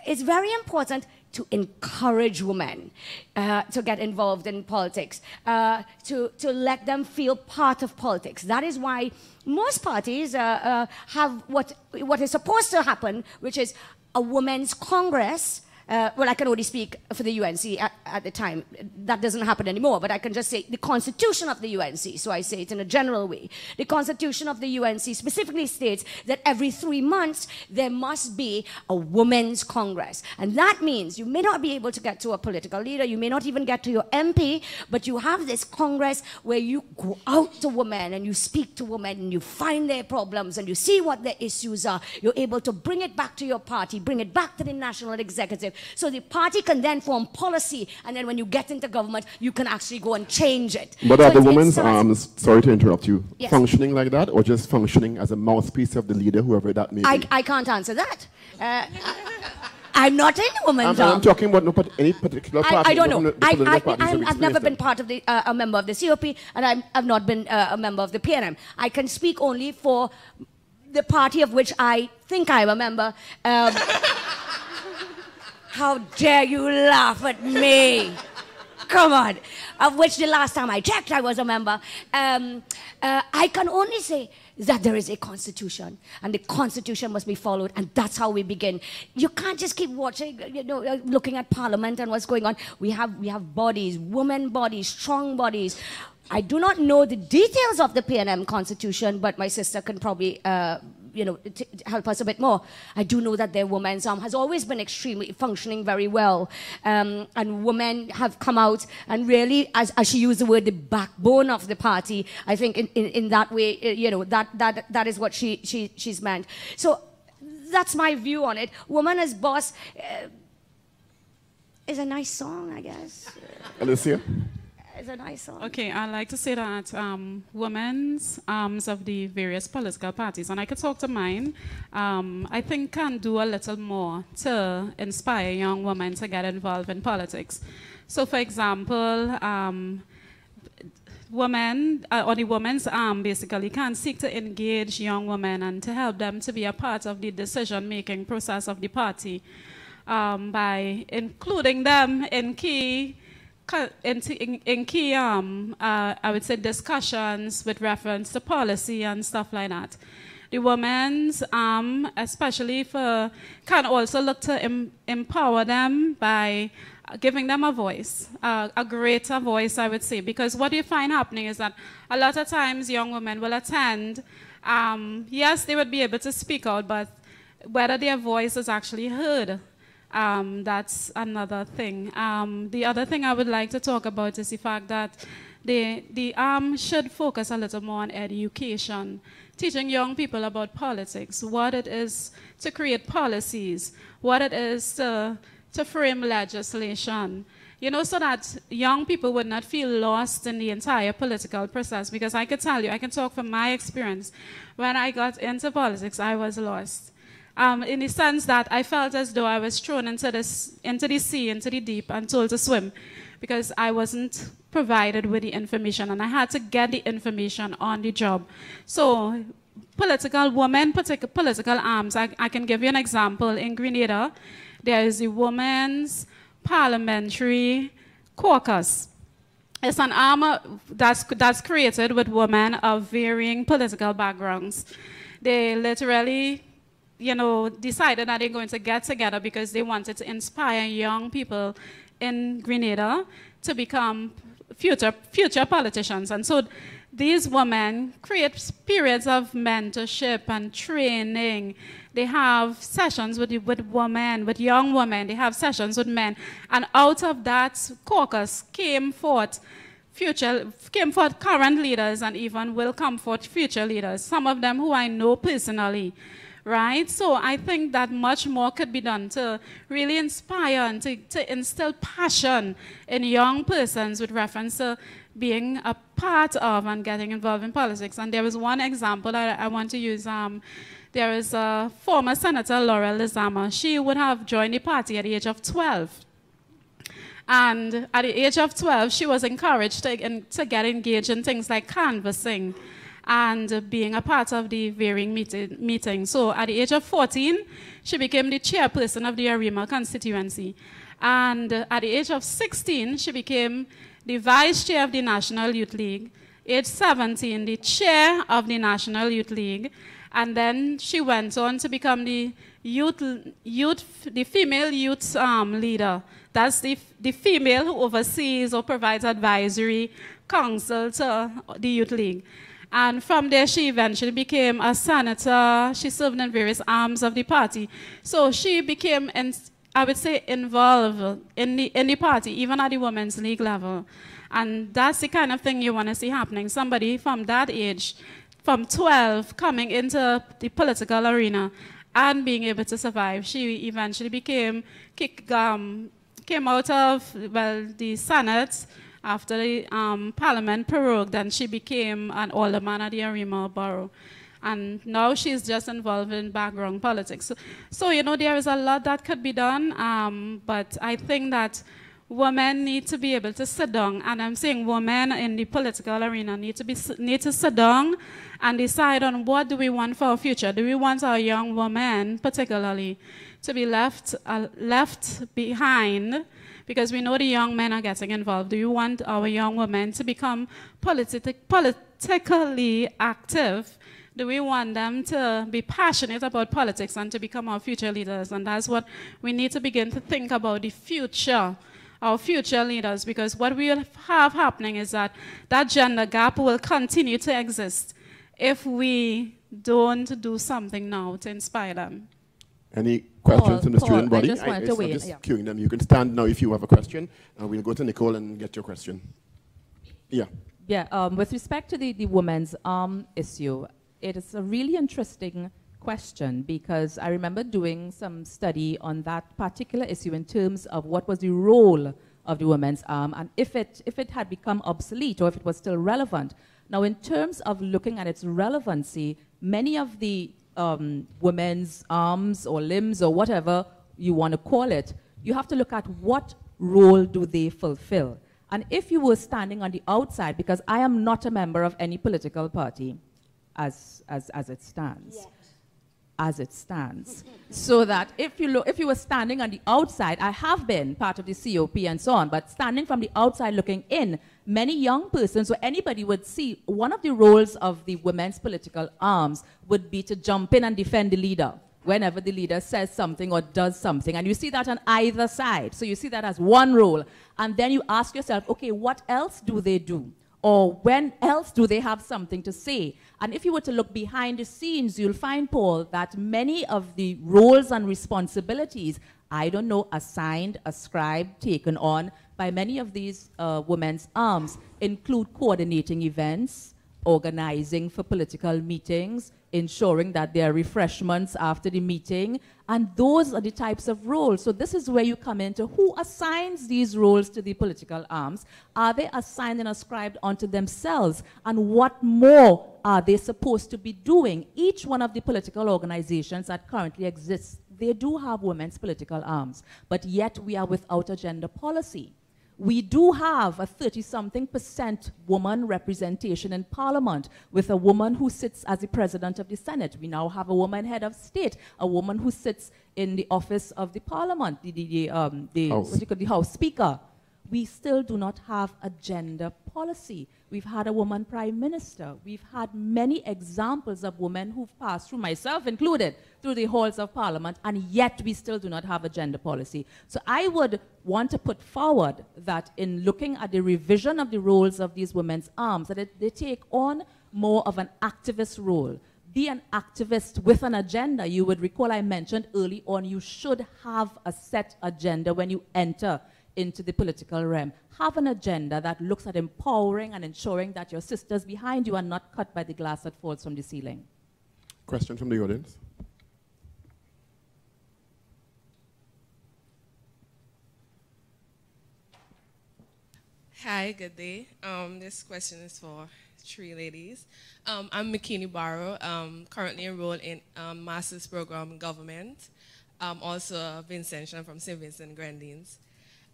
It's very important to encourage women to get involved in politics, to let them feel part of politics. That is why most parties have what is supposed to happen, which is a women's congress. Well, I can only speak for the UNC at the time. That doesn't happen anymore, but I can just say the constitution of the UNC, so I say it in a general way. The constitution of the UNC specifically states that every 3 months there must be a women's congress. And that means you may not be able to get to a political leader, you may not even get to your MP, but you have this congress where you go out to women and you speak to women and you find their problems and you see what their issues are. You're able to bring it back to your party, bring it back to the national executive. So the party can then form policy, and then when you get into government, you can actually go and change it. But are the women's arms, sorry to interrupt you, yes, functioning like that, or just functioning as a mouthpiece of the leader, whoever that may be? I can't answer that. I'm not in the women's arm. I'm talking about any particular party. I don't know. I've never been part of a member of the COP, and I've not been a member of the PNM. I can speak only for the party of which I think I'm a member. How dare you laugh at me? Come on. Of which the last time I checked, I was a member. I can only say that there is a constitution, and the constitution must be followed, and that's how we begin. You can't just keep watching, looking at parliament and what's going on. We have bodies, women bodies, strong bodies. I do not know the details of the PNM constitution, but my sister can probably help us a bit more. I do know that their women's arm has always been extremely functioning very well. And women have come out and really, as she used the word, the backbone of the party. I think in that way, that is what she's meant. So that's my view on it. Woman as boss is a nice song, I guess. Alicia? It's a nice song. Okay, I'd like to say that women's arms of the various political parties, and I could talk to mine, I think can do a little more to inspire young women to get involved in politics. So, for example, women, or the women's arm basically can seek to engage young women and to help them to be a part of the decision-making process of the party by including them in key I would say, discussions with reference to policy and stuff like that. The women's especially can also look to empower them by giving them a voice, a greater voice, I would say, because what you find happening is that a lot of times young women will attend, yes, they would be able to speak out, but whether their voice is actually heard, that's another thing. The other thing I would like to talk about is the fact that the should focus a little more on education, teaching young people about politics, what it is to create policies, what it is to frame legislation, so that young people would not feel lost in the entire political process. Because I could tell you, I can talk from my experience. When I got into politics, I was lost. In the sense that I felt as though I was thrown into the sea, into the deep, and told to swim, because I wasn't provided with the information, and I had to get the information on the job. So political arms, I can give you an example. In Grenada, there is the Women's Parliamentary Caucus. It's an arm that's created with women of varying political backgrounds. They literally decided that they're going to get together because they wanted to inspire young people in Grenada to become future politicians. And so these women create periods of mentorship and training. they have sessions with women, with young women. They have sessions with men. And out of that caucus came forth current leaders and even will come forth future leaders, some of them who I know personally, right? So I think that much more could be done to really inspire and to instill passion in young persons with reference to being a part of and getting involved in politics. And there is one example that I want to use. There is a former Senator Laurel Lizama. She would have joined the party at the age of 12. And at the age of 12, she was encouraged to get engaged in things like canvassing and being a part of the varying meetings. So at the age of 14, she became the chairperson of the Arima constituency. And at the age of 16, she became the vice chair of the National Youth League. Age 17, the chair of the National Youth League. And then she went on to become the female youth leader. That's the female who oversees or provides advisory counsel to the Youth League. And from there, she eventually became a senator. She served in various arms of the party. So she became, I would say, involved in the party, even at the Women's League level. And that's the kind of thing you want to see happening. Somebody from that age, from 12, coming into the political arena and being able to survive. She eventually came out of, the Senate after the Parliament prorogued, and she became an alderman at the Arima Borough. And now she's just involved in background politics. So you know, there is a lot that could be done, but I think that women need to be able to sit down, and I'm saying women in the political arena need to sit down and decide on what do we want for our future. Do we want our young women, particularly, to be left behind? Because we know the young men are getting involved. Do you want our young women to become politically active? Do we want them to be passionate about politics and to become our future leaders? And that's what we need to begin to think about, the future, our future leaders, because what we will have happening is that gender gap will continue to exist if we don't do something now to inspire them. Any questions from the student body? I just wanted to weigh in. Just queuing them. You can stand now if you have a question, and we'll go to Nicole and get your question. Yeah. Yeah, with respect to the women's issue, it is a really interesting question, because I remember doing some study on that particular issue in terms of what was the role of the women's arm and if it had become obsolete or if it was still relevant. Now, in terms of looking at its relevancy, many of the women's arms or limbs or whatever you want to call it, you have to look at what role do they fulfill. And if you were standing on the outside, because I am not a member of any political party as it stands. Yes. As it stands. So that if you were standing on the outside, I have been part of the COP and so on, but standing from the outside looking in, many young persons or anybody would see one of the roles of the women's political arms would be to jump in and defend the leader whenever the leader says something or does something. And you see that on either side. So you see that as one role. And then you ask yourself, okay, what else do they do? Or when else do they have something to say? And if you were to look behind the scenes, you'll find, Paul, that many of the roles and responsibilities, I don't know, assigned, ascribed, taken on by many of these women's arms include coordinating events, organizing for political meetings, ensuring that there are refreshments after the meeting, and those are the types of roles. So this is where you come into who assigns these roles to the political arms. Are they assigned and ascribed onto themselves? And what more are they supposed to be doing? Each one of the political organizations that currently exist, they do have women's political arms, but yet we are without a gender policy. We do have a 30-something% woman representation in Parliament, with a woman who sits as the President of the Senate. We now have a woman head of state, a woman who sits in the office of the Parliament, the House Speaker. We still do not have a gender policy. We've had a woman prime minister. We've had many examples of women who've passed through, myself included, through the halls of Parliament, and yet we still do not have a gender policy. So I would want to put forward that in looking at the revision of the roles of these women's arms, that they take on more of an activist role. be an activist with an agenda. You would recall I mentioned early on, you should have a set agenda when you enter into the political realm. Have an agenda that looks at empowering and ensuring that your sisters behind you are not cut by the glass that falls from the ceiling. Question from the audience. Hi, good day. This question is for three ladies. I'm McKinney Barrow, currently enrolled in master's program in government. Also Vincentian from St. Vincent Grenadines.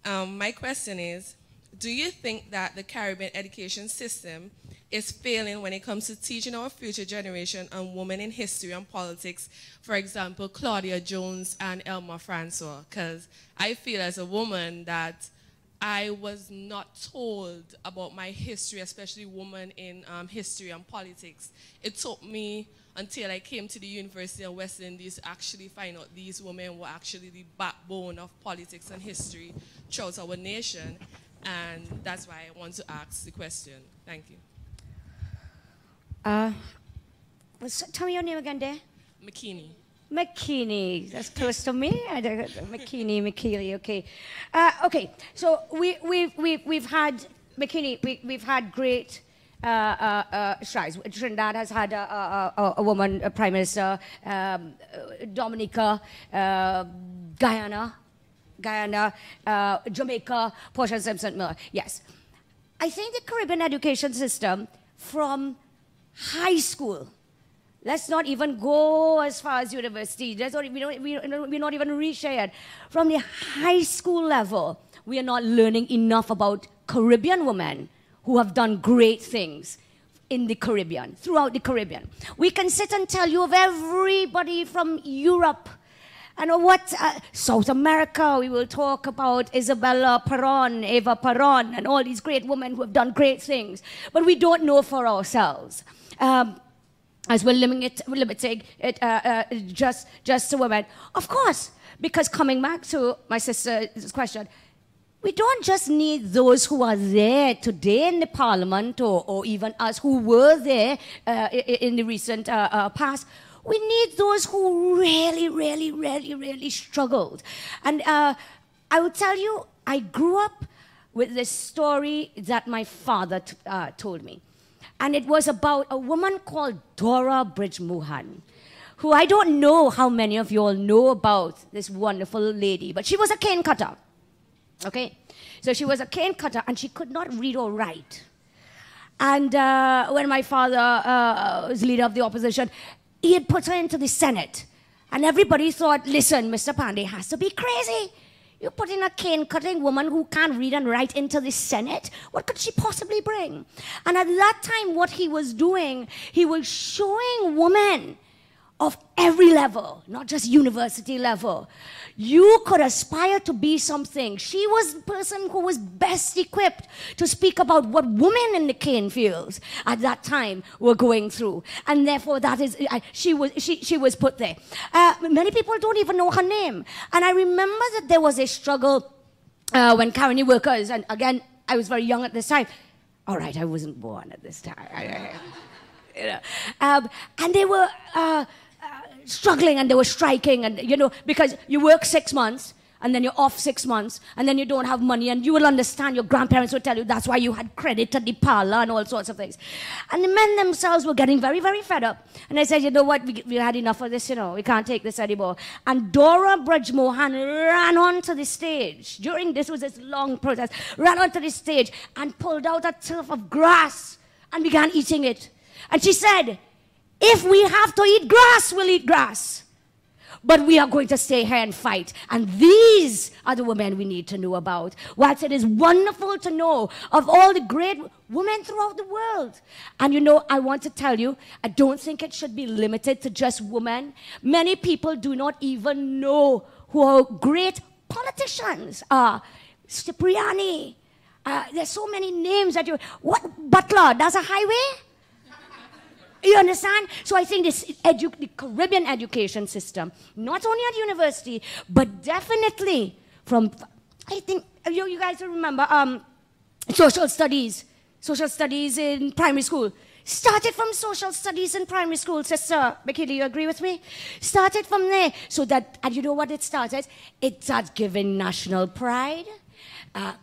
My question is, do you think that the Caribbean education system is failing when it comes to teaching our future generation on women in history and politics, for example, Claudia Jones and Elma Francois? Because I feel as a woman that I was not told about my history, especially women in history and politics. It took me until I came to the University of West Indies to actually find out these women were actually the backbone of politics and history throughout our nation. And that's why I want to ask the question. Thank you. Tell me your name again, there. McKinney. McKinney, that's close to me. McKinney, okay. Okay, so we've had, McKinney, we've had great strides. Trinidad has had a woman, a prime minister, Dominica, Guyana, Jamaica, Portia Simpson Miller. Yes. I think the Caribbean education system from high school, let's not even go as far as university. We're not even reached there yet. From the high school level, we are not learning enough about Caribbean women who have done great things in the Caribbean, throughout the Caribbean. We can sit and tell you of everybody from Europe and what South America. We will talk about Isabella Perón, Eva Perón, and all these great women who have done great things. But we don't know for ourselves. As we're limiting it just to women. Of course, because coming back to my sister's question, we don't just need those who are there today in the parliament or even us who were there in the recent past. We need those who really struggled. And I will tell you, I grew up with this story that my father told me. And it was about a woman called Dora Bridge-Mohan, who I don't know how many of you all know about, this wonderful lady, but she was a cane cutter, okay? So she was a cane cutter, and she could not read or write. And when my father was leader of the opposition, he had put her into the Senate. And everybody thought, listen, Mr. Pandey has to be crazy. You put in a cane-cutting woman who can't read and write into the Senate? What could she possibly bring? And at that time, what he was doing, he was showing women of every level, not just university level. You could aspire to be something. She was the person who was best equipped to speak about what women in the cane fields at that time were going through. And therefore, that is, she was put there. Many people don't even know her name. And I remember that there was a struggle when Caroni workers, and again, I was very young at this time. All right, I wasn't born at this time. And they were struggling and they were striking, and because you work 6 months and then you're off 6 months and then you don't have money, and you will understand, your grandparents would tell you that's why you had credit at the parlor and all sorts of things. And the men themselves were getting very fed up, and they said, you know what, we had enough of this, we can't take this anymore. And Dora Bridge-Mohan ran onto the stage during this long protest, ran onto the stage and pulled out a tuft of grass and began eating it. And she said, if we have to eat grass, we'll eat grass. But we are going to stay here and fight. And these are the women we need to know about. Whilst it is wonderful to know of all the great women throughout the world. And I want to tell you, I don't think it should be limited to just women. Many people do not even know who our great politicians are. Cipriani. There's so many names that Butler, that's a highway? You understand? So I think the Caribbean education system, not only at university, but definitely from, I think, you guys will remember social studies in primary school. Start it from social studies in primary school, Sister McKinley, you agree with me? Start it from there so that, and you know what it started? It starts giving national pride.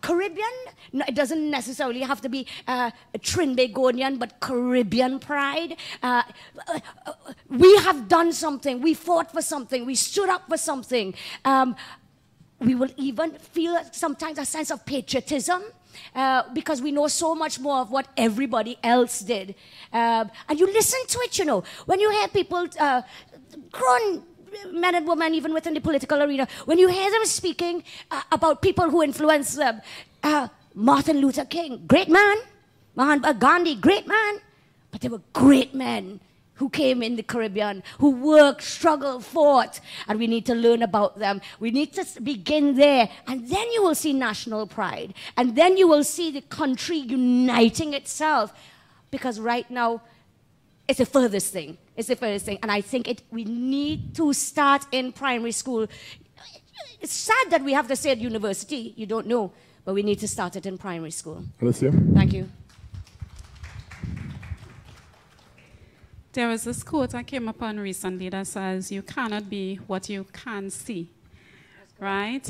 Caribbean, no, it doesn't necessarily have to be Trinbagonian, but Caribbean pride. We have done something, we fought for something, we stood up for something. We will even feel sometimes a sense of patriotism because we know so much more of what everybody else did. And you listen to it, you know. When you hear people, grown men and women, even within the political arena, when you hear them speaking about people who influenced them, Martin Luther King, great man. Mahatma Gandhi, great man. But they were great men who came in the Caribbean, who worked, struggled, fought, and we need to learn about them. We need to begin there, and then you will see national pride, and then you will see the country uniting itself, because right now, it's the furthest thing. It's the furthest thing, and I think we need to start in primary school. It's sad that we have to say at university, you don't know, but we need to start it in primary school. Alicia? Thank you. There was this quote I came upon recently that says, you cannot be what you can't see, right?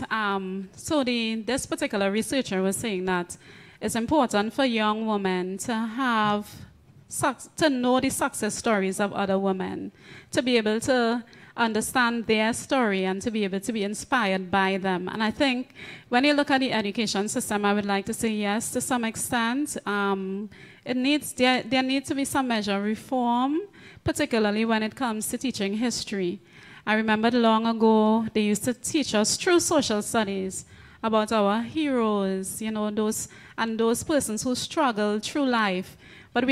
So this particular researcher was saying that it's important for young women to know the success stories of other women, to be able to understand their story and to be able to be inspired by them. And I think when you look at the education system, I would like to say yes, to some extent. There needs to be some measure of reform, particularly when it comes to teaching history. I remember long ago, they used to teach us through social studies about our heroes, you know, those persons who struggled through life. But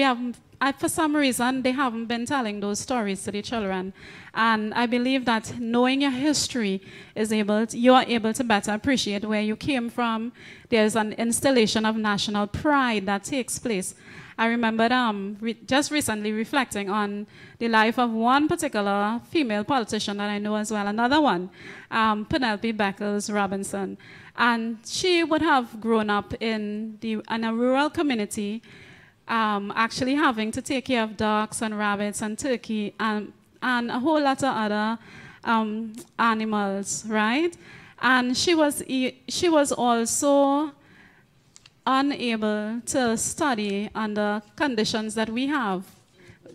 for some reason, they haven't been telling those stories to the children. And I believe that knowing your history you are able to better appreciate where you came from. There's an installation of national pride that takes place. I remember just recently reflecting on the life of one particular female politician that I know as well, another one, Penelope Beckles Robinson. And she would have grown up in a rural community, actually having to take care of ducks and rabbits and turkey and a whole lot of other animals, right? And she was also unable to study under conditions that we have,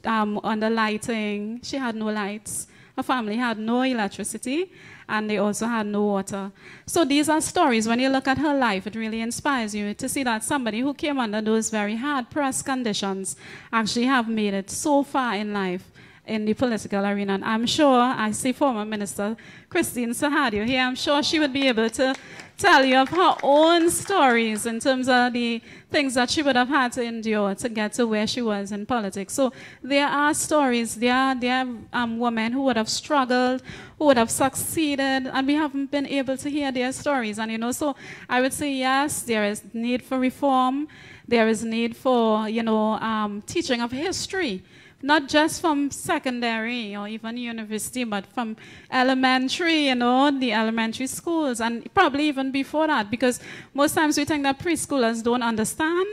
under lighting. She had no lights. Her family had no electricity, and they also had no water. So these are stories. When you look at her life, it really inspires you to see that somebody who came under those very hard-pressed conditions actually have made it so far in life in the political arena. And I'm sure, I see former Minister Christine Sahadio here, I'm sure she would be able to tell you of her own stories in terms of the things that she would have had to endure to get to where she was in politics. So there are stories, there are women who would have struggled, who would have succeeded, and we haven't been able to hear their stories. And, you know, so I would say, yes, there is need for reform. There is need for, you know, teaching of history. Not just from secondary or even university, but from elementary, you know, the elementary schools, and probably even before that, because most times we think that preschoolers don't understand,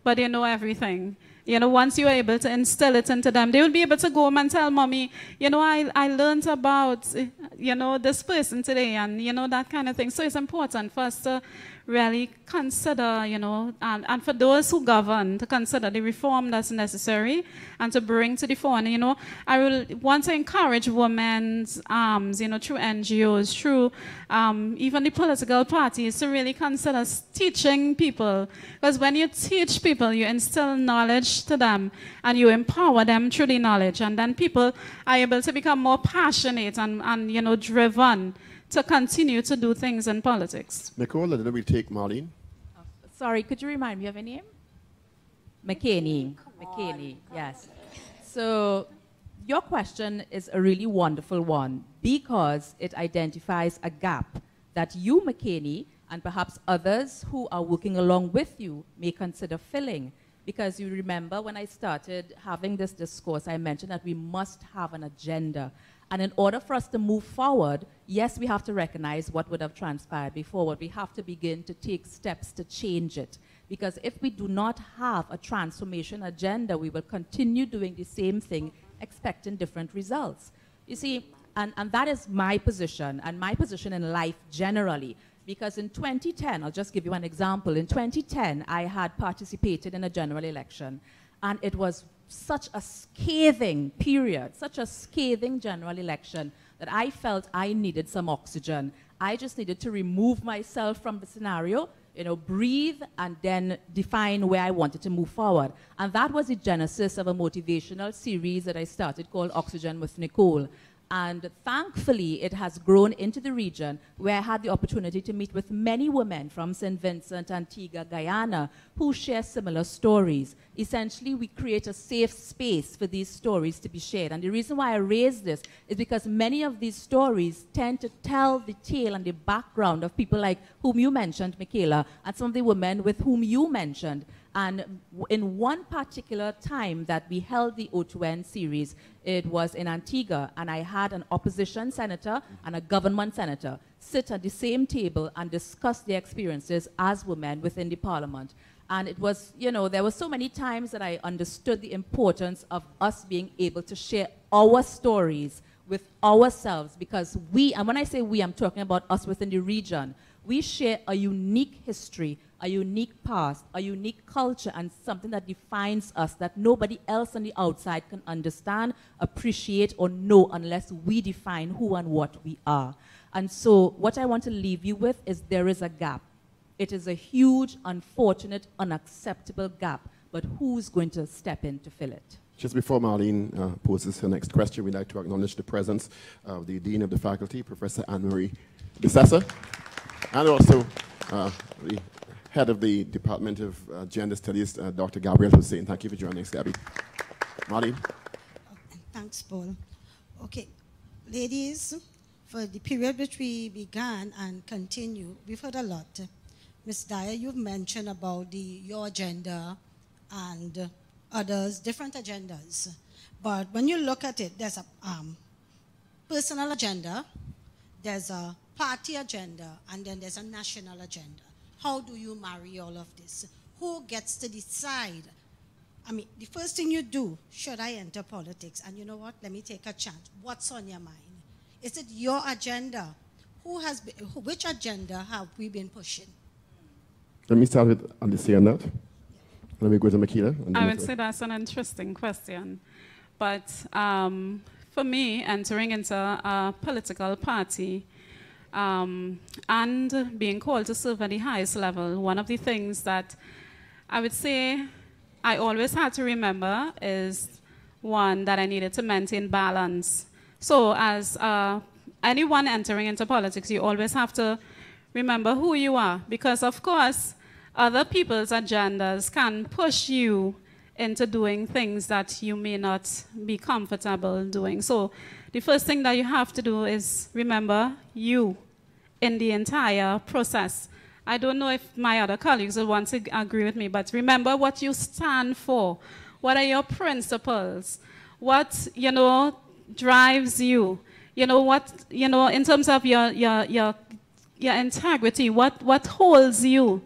but they know everything. You know, once you're able to instill it into them, they will be able to go home and tell mommy, you know, I learned about, you know, this person today, and, you know, that kind of thing. So it's important for us to really consider, you know, and for those who govern, to consider the reform that's necessary and to bring to the fore. And, you know, I will want to encourage women's arms, you know, through NGOs, through even the political parties, to really consider teaching people. Because when you teach people, you instill knowledge to them and you empower them through the knowledge. And then people are able to become more passionate and you know, driven to continue to do things in politics. Nicole, and then we'll take Marlene. Sorry, could you remind me of your name? McKinney. McKinney, yes. So your question is a really wonderful one because it identifies a gap that you, McKinney, and perhaps others who are working along with you may consider filling. Because you remember when I started having this discourse, I mentioned that we must have an agenda. And in order for us to move forward, yes, we have to recognize what would have transpired before, but we have to begin to take steps to change it. Because if we do not have a transformation agenda, we will continue doing the same thing, expecting different results. You see, and that is my position, and my position in life generally. Because in 2010, I'll just give you an example. In 2010, I had participated in a general election, and it was such a scathing period, such a scathing general election, that I felt I needed some oxygen. I just needed to remove myself from the scenario, breathe, and then define where I wanted to move forward. And that was the genesis of a motivational series that I started called Oxygen with Nicole. And thankfully, it has grown into the region where I had the opportunity to meet with many women from St. Vincent, Antigua, Guyana, who share similar stories. Essentially, we create a safe space for these stories to be shared. And the reason why I raise this is because many of these stories tend to tell the tale and the background of people like whom you mentioned, Michaela, and some of the women with whom you mentioned. And in one particular time that we held the O2N series, it was in Antigua, and I had an opposition senator and a government senator sit at the same table and discuss their experiences as women within the parliament. And it was, there were so many times that I understood the importance of us being able to share our stories with ourselves, because we, and when I say we, I'm talking about us within the region, we share a unique history, a unique past, a unique culture, and something that defines us that nobody else on the outside can understand, appreciate, or know unless we define who and what we are. And so what I want to leave you with is there is a gap. It is a huge, unfortunate, unacceptable gap, but who's going to step in to fill it? Just before Marlene poses her next question, we'd like to acknowledge the presence of the Dean of the Faculty, Professor Anne-Marie Bissessa, and also the Head of the Department of Gender Studies, Dr. Gabriel Hussein. Thank you for joining us, Gabby. Marlene? Thanks, Paul. Okay, ladies, for the period which we began and continue, we've heard a lot. Ms. Dyer, you've mentioned about your agenda and others, different agendas. But when you look at it, there's a personal agenda, there's a party agenda, and then there's a national agenda. How do you marry all of this? Who gets to decide? I mean, the first thing you do, should I enter politics? And you know what? Let me take a chance. What's on your mind? Is it your agenda? Which agenda have we been pushing? Let me start with Alicia on that. Let me go to Makila. I would say that's an interesting question. But for me, entering into a political party and being called to serve at the highest level, one of the things that I would say I always had to remember is, one, that I needed to maintain balance. So as anyone entering into politics, you always have to remember who you are, because of course other people's agendas can push you into doing things that you may not be comfortable doing. So the first thing that you have to do is remember you in the entire process. I don't know if my other colleagues will want to agree with me, but remember what you stand for. What are your principles? What, drives you? In terms of your integrity, what holds you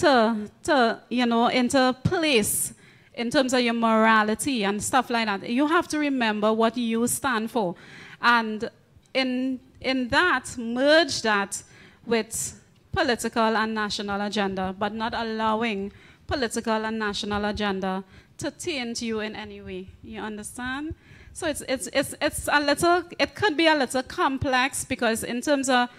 into place in terms of your morality and stuff like that. You have to remember what you stand for. And in that, merge that with political and national agenda, but not allowing political and national agenda to taint you in any way. You understand? So it's a little, it could be a little complex, because in terms of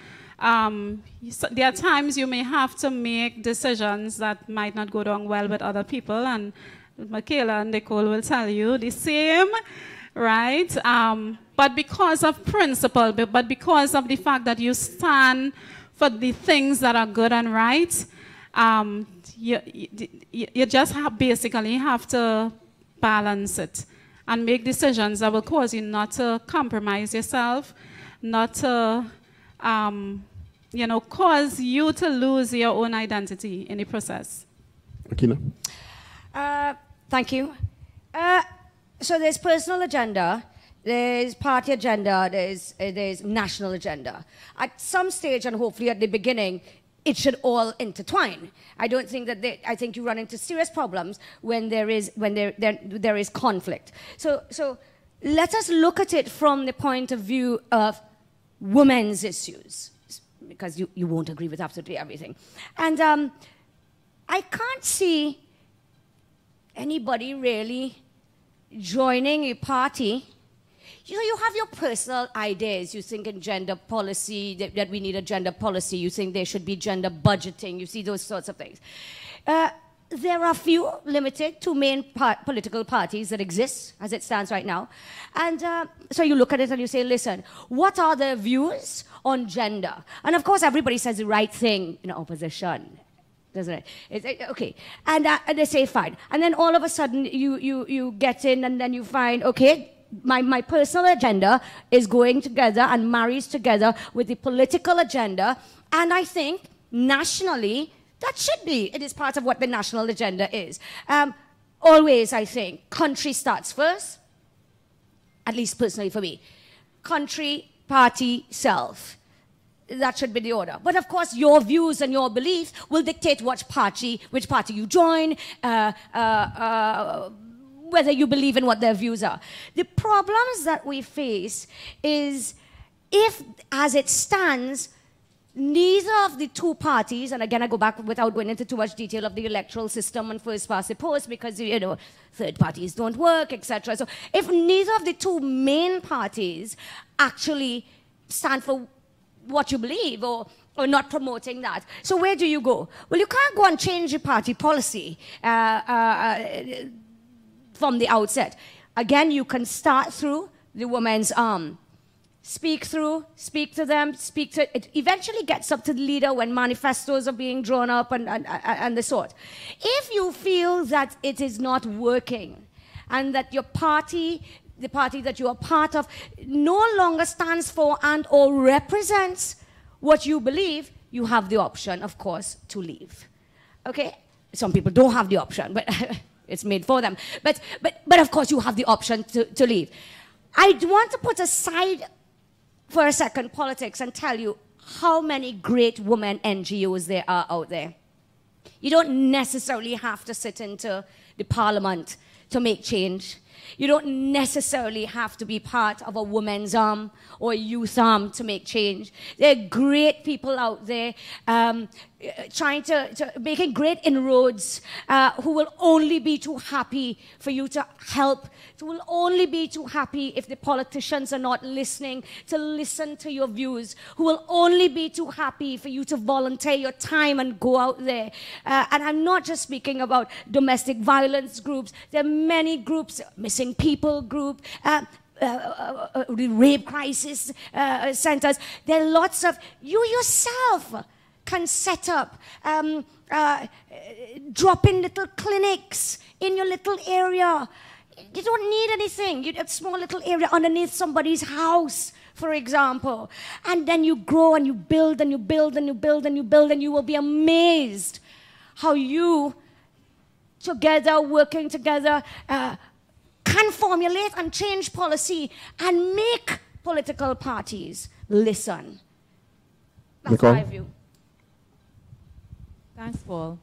there are times you may have to make decisions that might not go down well with other people, and Michaela and Nicole will tell you the same, right? But because of principle, but because of the fact that you stand for the things that are good and right, you just basically have to balance it and make decisions that will cause you not to compromise yourself, not to cause you to lose your own identity in the process. Akina? Thank you. So there's personal agenda, there's party agenda, there's national agenda. At some stage, and hopefully at the beginning, it should all intertwine. I don't think that I think you run into serious problems when there is conflict. So let us look at it from the point of view of women's issues, because you won't agree with absolutely everything. And I can't see anybody really joining a party. You know, you have your personal ideas. You think in gender policy, that we need a gender policy. You think there should be gender budgeting. You see those sorts of things. There are few, limited, two main political parties that exist as it stands right now. And so you look at it and you say, listen, what are their views on gender? And of course, everybody says the right thing in opposition, doesn't it? Okay. And they say, fine. And then all of a sudden, you get in and then you find, okay, my personal agenda is going together and marries together with the political agenda. And I think nationally, that should be. It is part of what the national agenda is. Always, I think, country starts first, at least personally for me. Country, party, self. That should be the order. But of course, your views and your beliefs will dictate which party you join, whether you believe in what their views are. The problems that we face is if, as it stands, neither of the two parties, and again I go back without going into too much detail of the electoral system and first past the post, because, you know, third parties don't work, etc. So if neither of the two main parties actually stand for what you believe or not promoting that, so where do you go? Well, you can't go and change your party policy from the outset. Again, you can start through the women's arm. Speak to them, it eventually gets up to the leader when manifestos are being drawn up and the sort. If you feel that it is not working and that your party, the party that you are part of, no longer stands for and or represents what you believe, you have the option, of course, to leave. Okay? Some people don't have the option, but it's made for them. But of course, you have the option to leave. I want to put aside for a second politics and tell you how many great women NGOs there are out there. You don't necessarily have to sit into the parliament to make change. You don't necessarily have to be part of a women's arm or a youth arm to make change. There are great people out there making great inroads who will only be too happy for you to help, who will only be too happy if the politicians are not listening, to listen to your views, who will only be too happy for you to volunteer your time and go out there. And I'm not just speaking about domestic violence groups. There are many groups, missing people group, the rape crisis centers. There are lots of, you yourself can set up, drop in little clinics in your little area. You don't need anything. You have a small little area underneath somebody's house, for example. And then you grow and you build and you build and you build and you build, and you will be amazed how you, together, working together, can formulate and change policy and make political parties listen. That's my view. Thanks, Paul.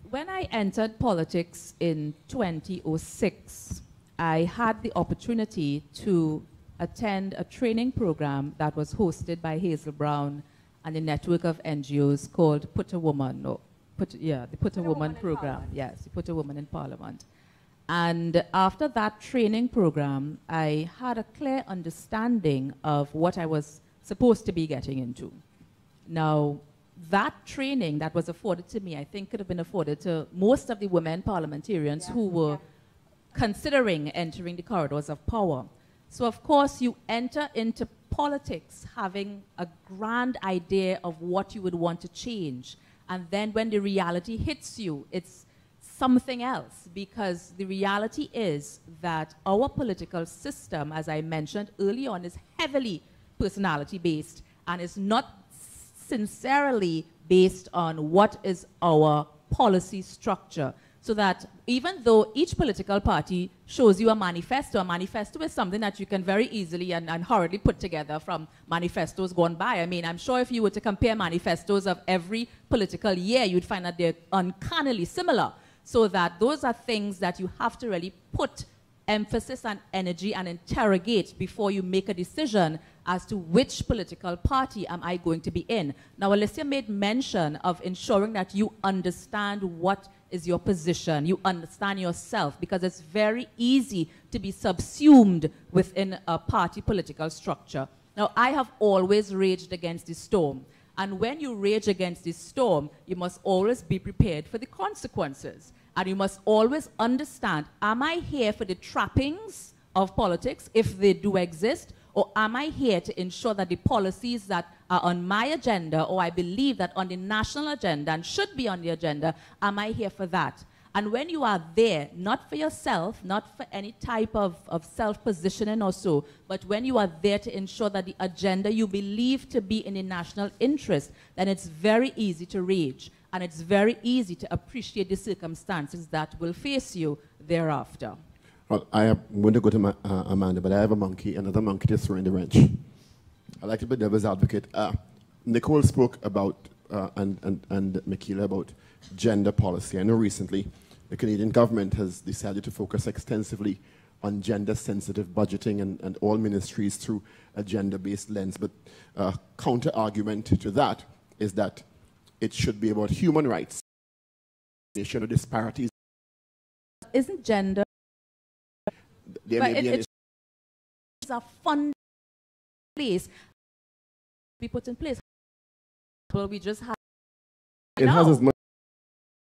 When I entered politics in 2006, I had the opportunity to attend a training program that was hosted by Hazel Brown and a network of NGOs called Put a Woman, the Put a Woman program. Yes, the Put a Woman in Parliament. And after that training program, I had a clear understanding of what I was supposed to be getting into. Now, that training that was afforded to me, I think could have been afforded to most of the women parliamentarians who were considering entering the corridors of power. So of course you enter into politics having a grand idea of what you would want to change. And then when the reality hits you, it's something else, because the reality is that our political system, as I mentioned early on, is heavily personality-based and is not sincerely based on what is our policy structure. so that even though each political party shows you a manifesto is something that you can very easily and hurriedly put together from manifestos gone by. I mean, I'm sure if you were to compare manifestos of every political year, you'd find that they're uncannily similar. So that those are things that you have to really put emphasis and energy and interrogate before you make a decision as to which political party am I going to be in. Now, Alicia made mention of ensuring that you understand what is your position, you understand yourself, because it's very easy to be subsumed within a party political structure. Now, I have always raged against the storm. And when you rage against the storm, you must always be prepared for the consequences. And you must always understand, am I here for the trappings of politics, if they do exist, or am I here to ensure that the policies that are on my agenda, or I believe that on the national agenda and should be on the agenda, am I here for that? And when you are there, not for yourself, not for any type of self-positioning or so, but when you are there to ensure that the agenda you believe to be in the national interest, then it's very easy to rage. And it's very easy to appreciate the circumstances that will face you thereafter. Well, I'm going to go to Amanda, but I have another monkey to throw in the wrench. I like to be devil's advocate. Nicole spoke about, and Michaela, about gender policy. I know recently the Canadian government has decided to focus extensively on gender-sensitive budgeting and all ministries through a gender-based lens. But counter-argument to that is that it should be about human rights. There should be disparities. Isn't gender... It's a fund place we put in place. Well, we just have... It has as much...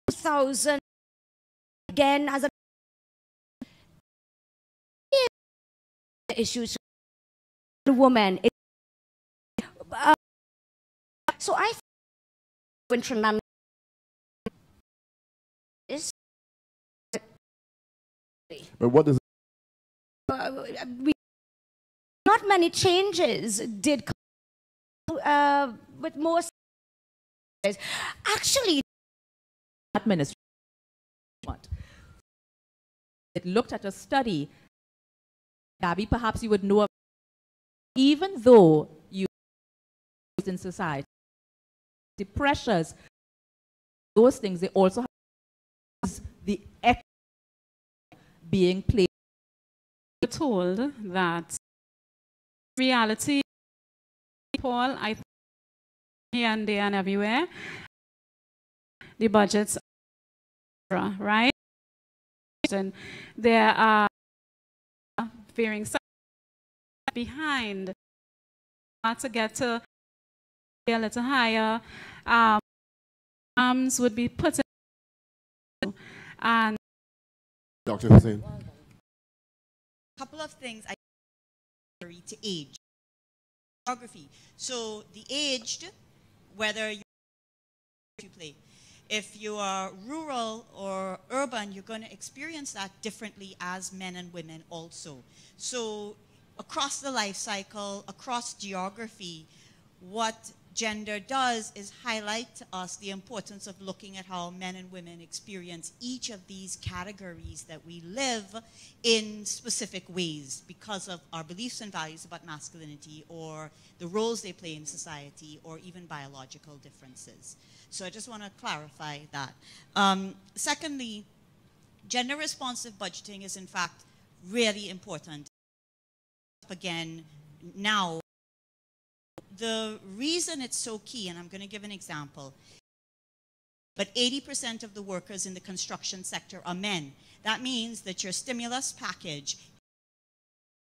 2000 again as a issues woman. So I think remember is but what does not many changes did come with most actually administration. It looked at a study. Gabby, perhaps you would know, even though you in society, the pressures, those things, they also have the being played. We're told that reality, Paul, I think here and there and everywhere, the budgets are right, and there are varying behind to get to a little higher. Arms would be put in, and Dr. Hussain. A couple of things I to age. Geography. So the aged, whether you play. If you are rural or urban, you're going to experience that differently as men and women also. So across the life cycle, across geography, what gender does is highlight to us the importance of looking at how men and women experience each of these categories that we live in specific ways because of our beliefs and values about masculinity or the roles they play in society or even biological differences. So I just want to clarify that. Secondly, gender responsive budgeting is in fact really important. Again, now, the reason it's so key, and I'm going to give an example, but 80% of the workers in the construction sector are men. That means that your stimulus package,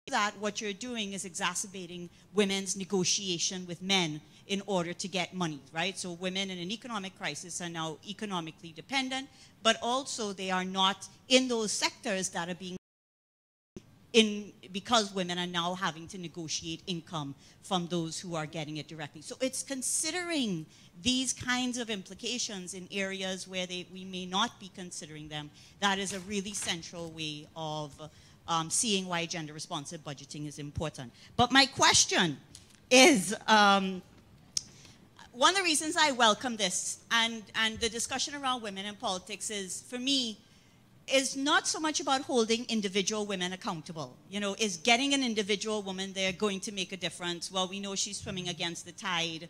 that what you're doing is exacerbating women's negotiation with men in order to get money, right? So women in an economic crisis are now economically dependent, but also they are not in those sectors that are being because women are now having to negotiate income from those who are getting it directly. So it's considering these kinds of implications in areas where we may not be considering them. That is a really central way of seeing why gender responsive budgeting is important. But my question is, one of the reasons I welcome this and the discussion around women in politics is, for me, is not so much about holding individual women accountable. You know, is getting an individual woman there going to make a difference? Well, we know she's swimming against the tide,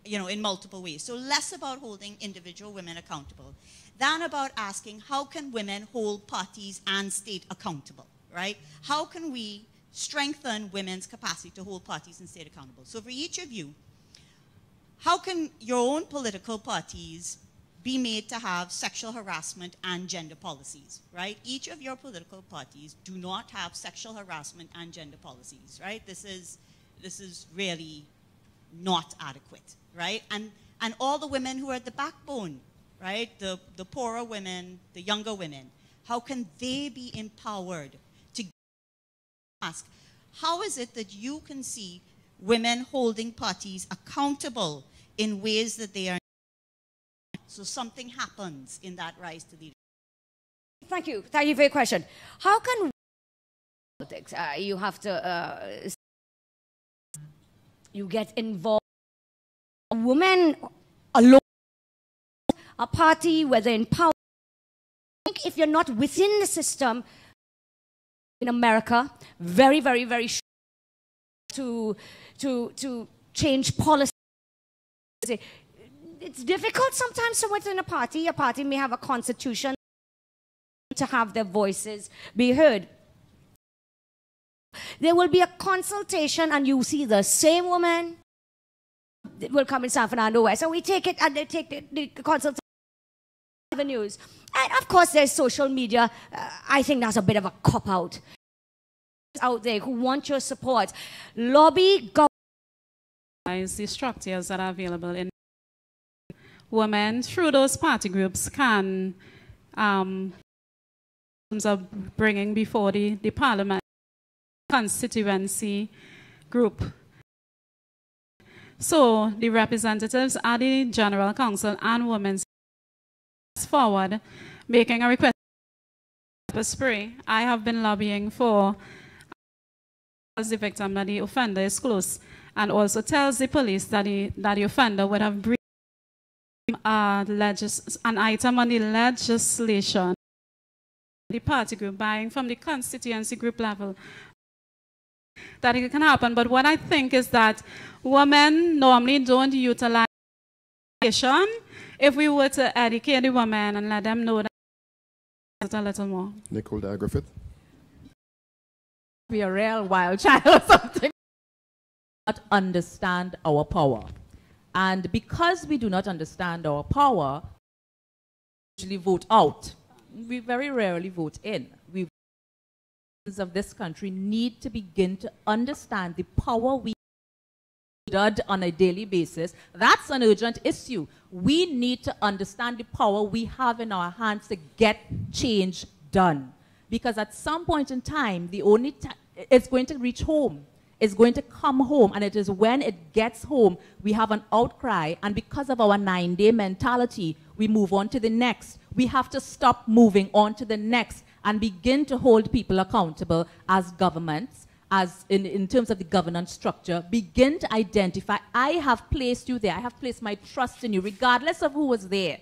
you know, in multiple ways. So less about holding individual women accountable than about asking, how can women hold parties and state accountable, right? How can we strengthen women's capacity to hold parties and state accountable? So for each of you, how can your own political parties be made to have sexual harassment and gender policies, right? Each of your political parties do not have sexual harassment and gender policies, right? This is really not adequate, right? And all the women who are at the backbone, right? The poorer women, the younger women, how can they be empowered to ask, how is it that you can see women holding parties accountable in ways that they are, so something happens in that rise to leadership? Thank you. Thank you for your question. How can politics, you have to, you get involved, women alone, a party, whether in power, I think if you're not within the system, in America, very, very, very short to change policy. It's difficult sometimes to within a party. A party may have a constitution to have their voices be heard. There will be a consultation and you see the same woman will come in San Fernando West. So we take it and they take the consultation avenues. And of course there's social media. I think that's a bit of a cop-out. Out there who want your support. Lobby, the structures that are available in women through those party groups can terms of bringing before the parliament constituency group. So the representatives at the General Council and Women's forward making a request for spray. I have been lobbying for the victim that the offender is close, and also tells the police that the offender would have breached an item on the legislation, the party group buying from the constituency group level, that it can happen. But what I think is that women normally don't utilize education. If we were to educate the women and let them know that a little more. Nicole Dyer-Griffith. Be a real wild child or something. Not understand our power. And because we do not understand our power, we usually vote out. We very rarely vote in. We of this country need to begin to understand the power we dud on a daily basis. That's an urgent issue. We need to understand the power we have in our hands to get change done. Because at some point in time, the only it's going to reach home. It's going to come home, and it is when it gets home, we have an outcry, and because of our 9-day mentality, we move on to the next. We have to stop moving on to the next and begin to hold people accountable as governments, as in terms of the governance structure. Begin to identify, I have placed you there. I have placed my trust in you, regardless of who was there.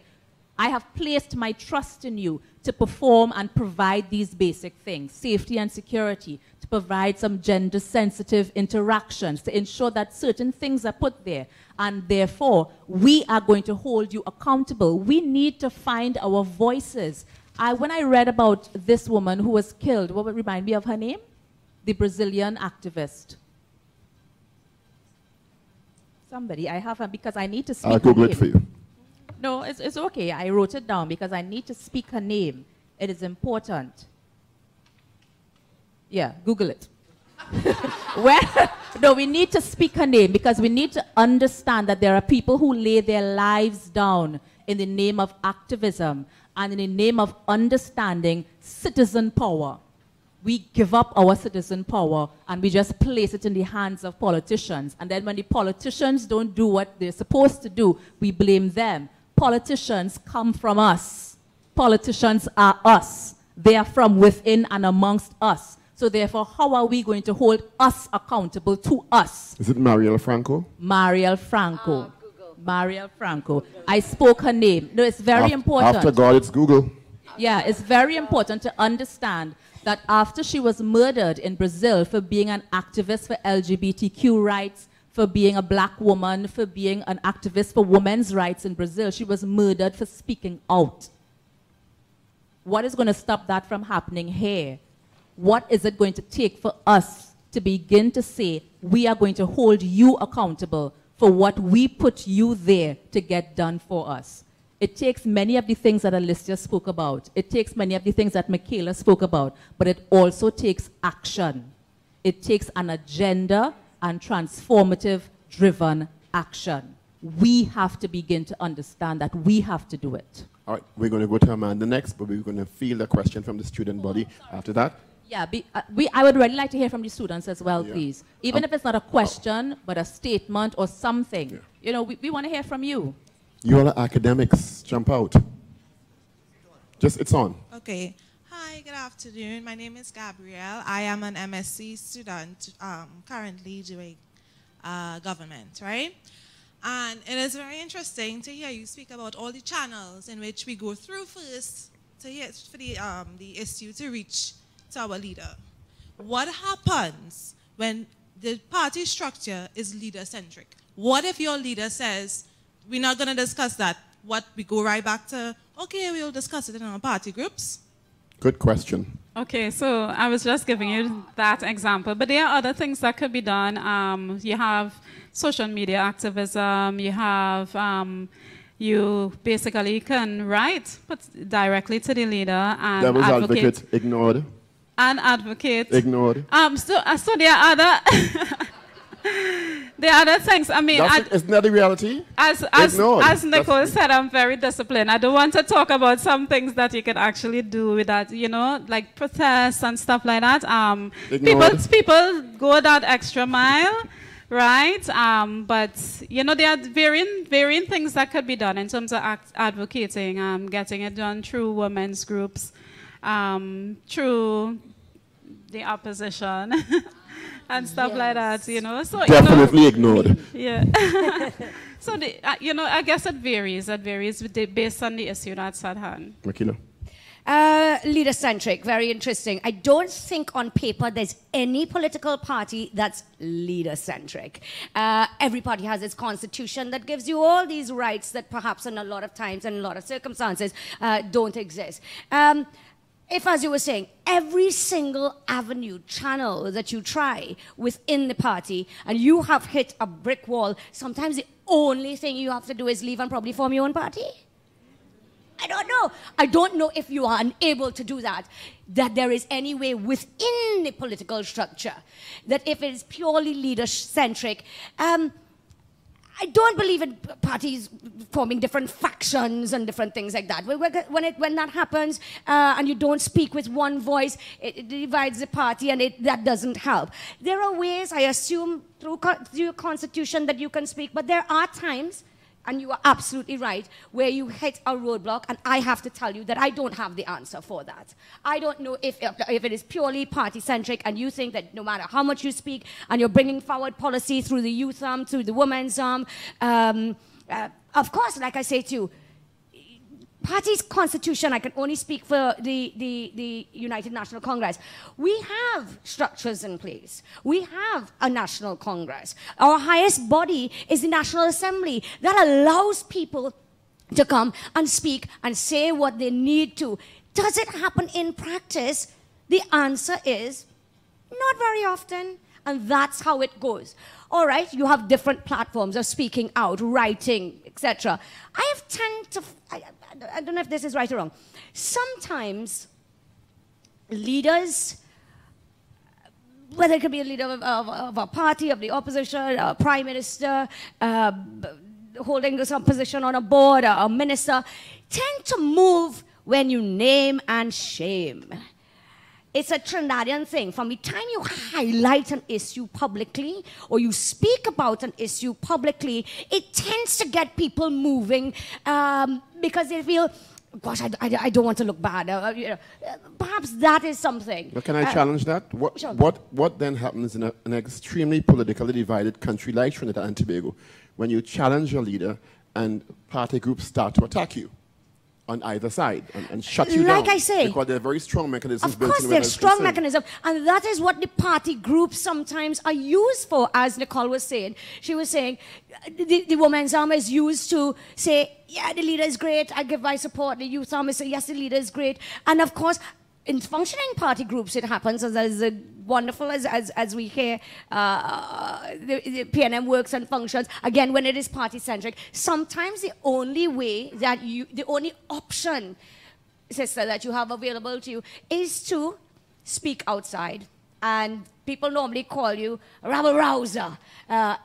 I have placed my trust in you to perform and provide these basic things, safety and security, to provide some gender-sensitive interactions, to ensure that certain things are put there. And therefore, we are going to hold you accountable. We need to find our voices. When I read about this woman who was killed, what would remind me of her name? The Brazilian activist. Somebody, I have her because I need to speak I'll Google it for you. No, it's okay. I wrote it down because I need to speak her name. It is important. Yeah, Google it. No, we need to speak her name because we need to understand that there are people who lay their lives down in the name of activism and in the name of understanding citizen power. We give up our citizen power and we just place it in the hands of politicians. And then when the politicians don't do what they're supposed to do, we blame them. Politicians come from us. Politicians are us. They are from within and amongst us. So therefore, how are we going to hold us accountable to us? Is it Marielle Franco? Marielle Franco. Mariel Franco. I spoke her name. No, it's very important. After God, it's Google. Yeah, it's very important to understand that after she was murdered in Brazil for being an activist for LGBTQ rights, for being a black woman, for being an activist for women's rights in Brazil, she was murdered for speaking out. What is going to stop that from happening here? What is it going to take for us to begin to say, we are going to hold you accountable for what we put you there to get done for us? It takes many of the things that Alicia spoke about. It takes many of the things that Michaela spoke about. But it also takes action. It takes an agenda and transformative driven action. We have to begin to understand that we have to do it. All right, we're going to go to Amanda next, but we're going to field a question from the student body after that. Yeah, I would really like to hear from the students as well, please. Even if it's not a question, but a statement or something. Yeah. You know, we want to hear from you. You all are academics. Jump out. Just, it's on. Okay. Hi, good afternoon. My name is Gabrielle. I am an MSc student currently doing government, right? And it is very interesting to hear you speak about all the channels in which we go through first to hear for the issue to reach to our leader. What happens when the party structure is leader-centric? What if your leader says, we're not going to discuss that? What, we go right back to, okay, we'll discuss it in our party groups? Good question. Okay, so I was just giving you that example, but there are other things that could be done. You have social media activism, you have, you basically can write directly to the leader and Devil's advocate, ignored. And advocate. Ignored. So there are other... There are other things. I mean, isn't that the reality? As Nicole said, I'm very disciplined. I don't want to talk about some things that you can actually do with that, you know, like protests and stuff like that. People go that extra mile, right? But you know, there are varying things that could be done in terms of advocating, getting it done through women's groups, through the opposition. And stuff like that, you know. So definitely ignored. Yeah. So you know, I guess it varies. It varies based on the issue that's at hand. Makila. Leader-centric, very interesting. I don't think on paper there's any political party that's leader-centric. Every party has its constitution that gives you all these rights that perhaps in a lot of times and a lot of circumstances don't exist. If, as you were saying, every single avenue, channel that you try within the party, and you have hit a brick wall, sometimes the only thing you have to do is leave and probably form your own party? I don't know. I don't know if you are unable to do that, that there is any way within the political structure, that if it is purely leader-centric, I don't believe in parties forming different factions and different things like that. When that happens and you don't speak with one voice, it divides the party and that doesn't help. There are ways, I assume, through your constitution that you can speak, but there are times, and you are absolutely right, where you hit a roadblock, and I have to tell you that I don't have the answer for that. I don't know if it is purely party-centric, and you think that no matter how much you speak, and you're bringing forward policy through the youth arm, through the women's arm, of course, like I say to you, party's constitution, I can only speak for the United National Congress. We have structures in place. We have a National Congress. Our highest body is the National Assembly that allows people to come and speak and say what they need to. Does it happen in practice? The answer is not very often, and that's how it goes. All right, you have different platforms of speaking out, writing, etc. I don't know if this is right or wrong. Sometimes leaders, whether it could be a leader of a party, of the opposition, a prime minister, holding some position on a board, a minister, tend to move when you name and shame. It's a Trinidadian thing. From the time you highlight an issue publicly or you speak about an issue publicly, it tends to get people moving because they feel, gosh, I don't want to look bad. Perhaps that is something. But can I challenge that? What then happens in an extremely politically divided country like Trinidad and Tobago when you challenge your leader and party groups start to attack you on either side and shut you down. Like I say, because they're very strong mechanisms of built course, in. they're strong mechanisms, and that is what the party groups sometimes are used for, as Nicole was saying. She was saying the women's arm is used to say, yeah, the leader is great, I give my support. The youth arm is say, yes, the leader is great. And of course, in functioning party groups, it happens as wonderful as we hear the PNM works and functions. Again, when it is party-centric, sometimes the only way that the only option, sister, that you have available to you is to speak outside. And people normally call you a rabble-rouser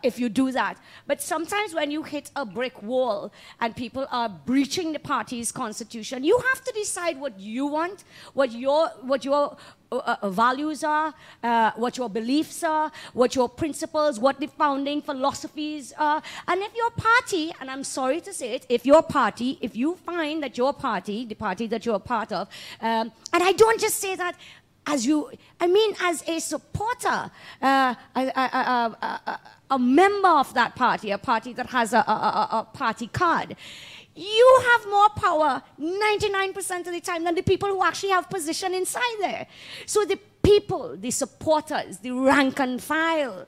if you do that. But sometimes when you hit a brick wall and people are breaching the party's constitution, you have to decide what you want, what your values are, what your beliefs are, what your principles, what the founding philosophies are. And if your party, and I'm sorry to say it, if you find that your party, the party that you're a part of, and I don't just say that as a supporter, a member of that party, a party that has a party card, you have more power 99% of the time than the people who actually have position inside there. So the people, the supporters, the rank and file,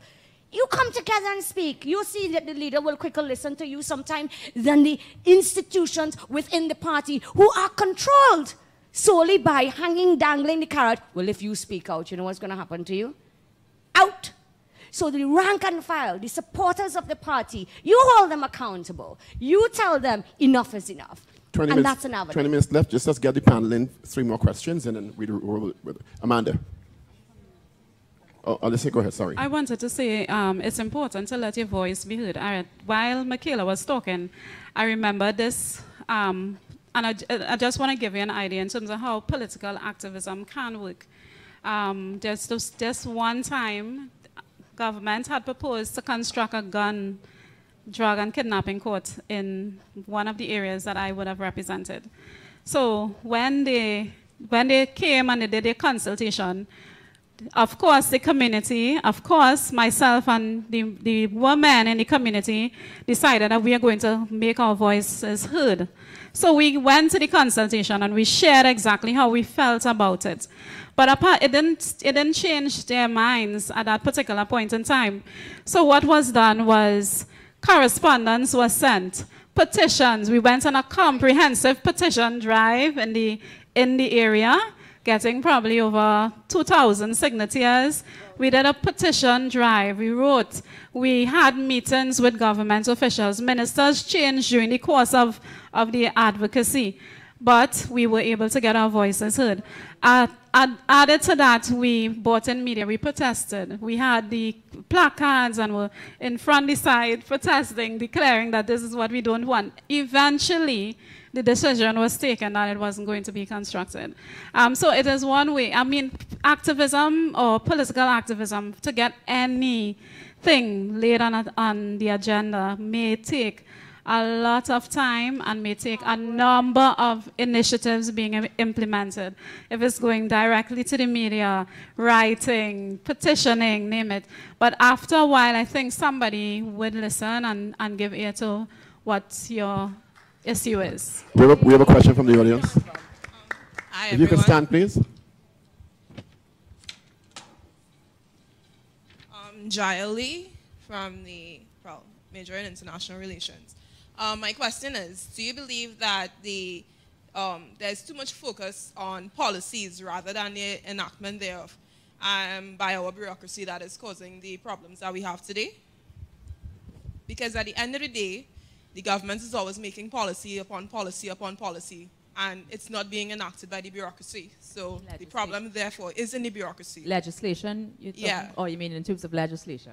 you come together and speak. You see that the leader will quicker listen to you sometime than the institutions within the party who are controlled solely by dangling the carrot. Well, if you speak out, you know what's going to happen to you? Out. So the rank and file, the supporters of the party, you hold them accountable. You tell them enough is enough. That's an avenue. 20 minutes left. Just let's get the panel in. 3 more questions, and then we roll with Amanda. Oh, Alicia, go ahead. Sorry. I wanted to say it's important to let your voice be heard. While Michaela was talking, I remember this. And I just want to give you an idea in terms of how political activism can work. Just one time, government had proposed to construct a gun, drug, and kidnapping court in one of the areas that I would have represented. So when they came and they did a consultation, of course, the community, of course, myself and the women in the community decided that we are going to make our voices heard. So we went to the consultation and we shared exactly how we felt about it. But it didn't change their minds at that particular point in time. So what was done was correspondence was sent, petitions. We went on a comprehensive petition drive in the area, getting probably over 2,000 signatures. We did a petition drive. We wrote. We had meetings with government officials. Ministers changed during the course of the advocacy, but we were able to get our voices heard. Added to that, we brought in media. We protested. We had the placards and were in front the side protesting, declaring that this is what we don't want. Eventually, the decision was taken that it wasn't going to be constructed. So it is one way. I mean, activism or political activism, to get anything laid on the agenda may take a lot of time and may take a number of initiatives being implemented. If it's going directly to the media, writing, petitioning, name it. But after a while, I think somebody would listen and give ear to what your issue is. We have a question from the audience. Hi, if you can stand, please. Jael Lee from the major in international relations. My question is, do you believe that there's too much focus on policies rather than the enactment thereof by our bureaucracy that is causing the problems that we have today? Because at the end of the day, the government is always making policy upon policy upon policy, and it's not being enacted by the bureaucracy. So the problem, therefore, is in the bureaucracy. Legislation? Yeah. Or you mean in terms of legislation?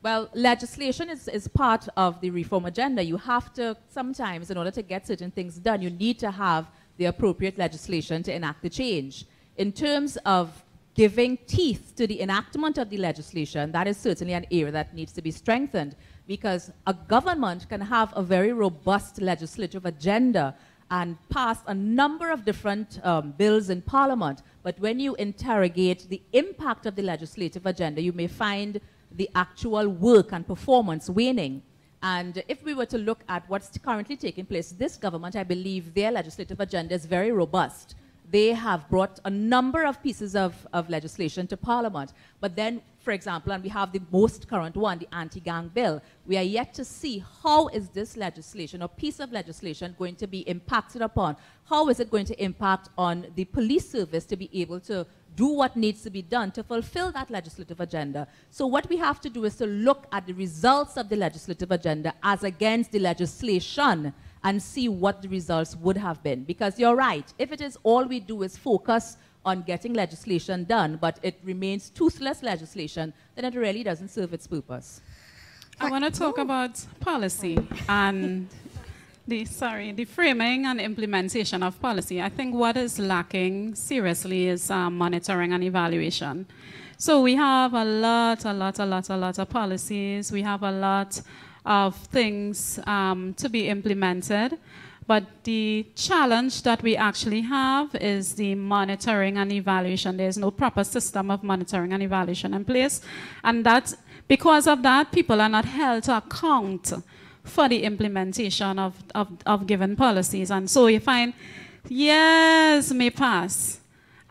Well, legislation is part of the reform agenda. You have to, sometimes, in order to get certain things done, you need to have the appropriate legislation to enact the change. In terms of giving teeth to the enactment of the legislation, that is certainly an area that needs to be strengthened, because a government can have a very robust legislative agenda and pass a number of different bills in Parliament, but when you interrogate the impact of the legislative agenda, you may find the actual work and performance waning. And if we were to look at what's currently taking place, this government, I believe their legislative agenda is very robust. They have brought a number of pieces of legislation to Parliament. But then, for example, and we have the most current one, the anti-gang bill, we are yet to see how is this legislation or piece of legislation going to be impacted upon. How is it going to impact on the police service to be able to do what needs to be done to fulfill that legislative agenda. So what we have to do is to look at the results of the legislative agenda as against the legislation and see what the results would have been. Because you're right, if it is all we do is focus on getting legislation done, but it remains toothless legislation, then it really doesn't serve its purpose. I want to talk about policy and the framing and implementation of policy. I think what is lacking seriously is monitoring and evaluation. So we have a lot of policies. We have a lot of things to be implemented. But the challenge that we actually have is the monitoring and evaluation. There's no proper system of monitoring and evaluation in place. And because of that, people are not held to account for the implementation of given policies. And so you find years may pass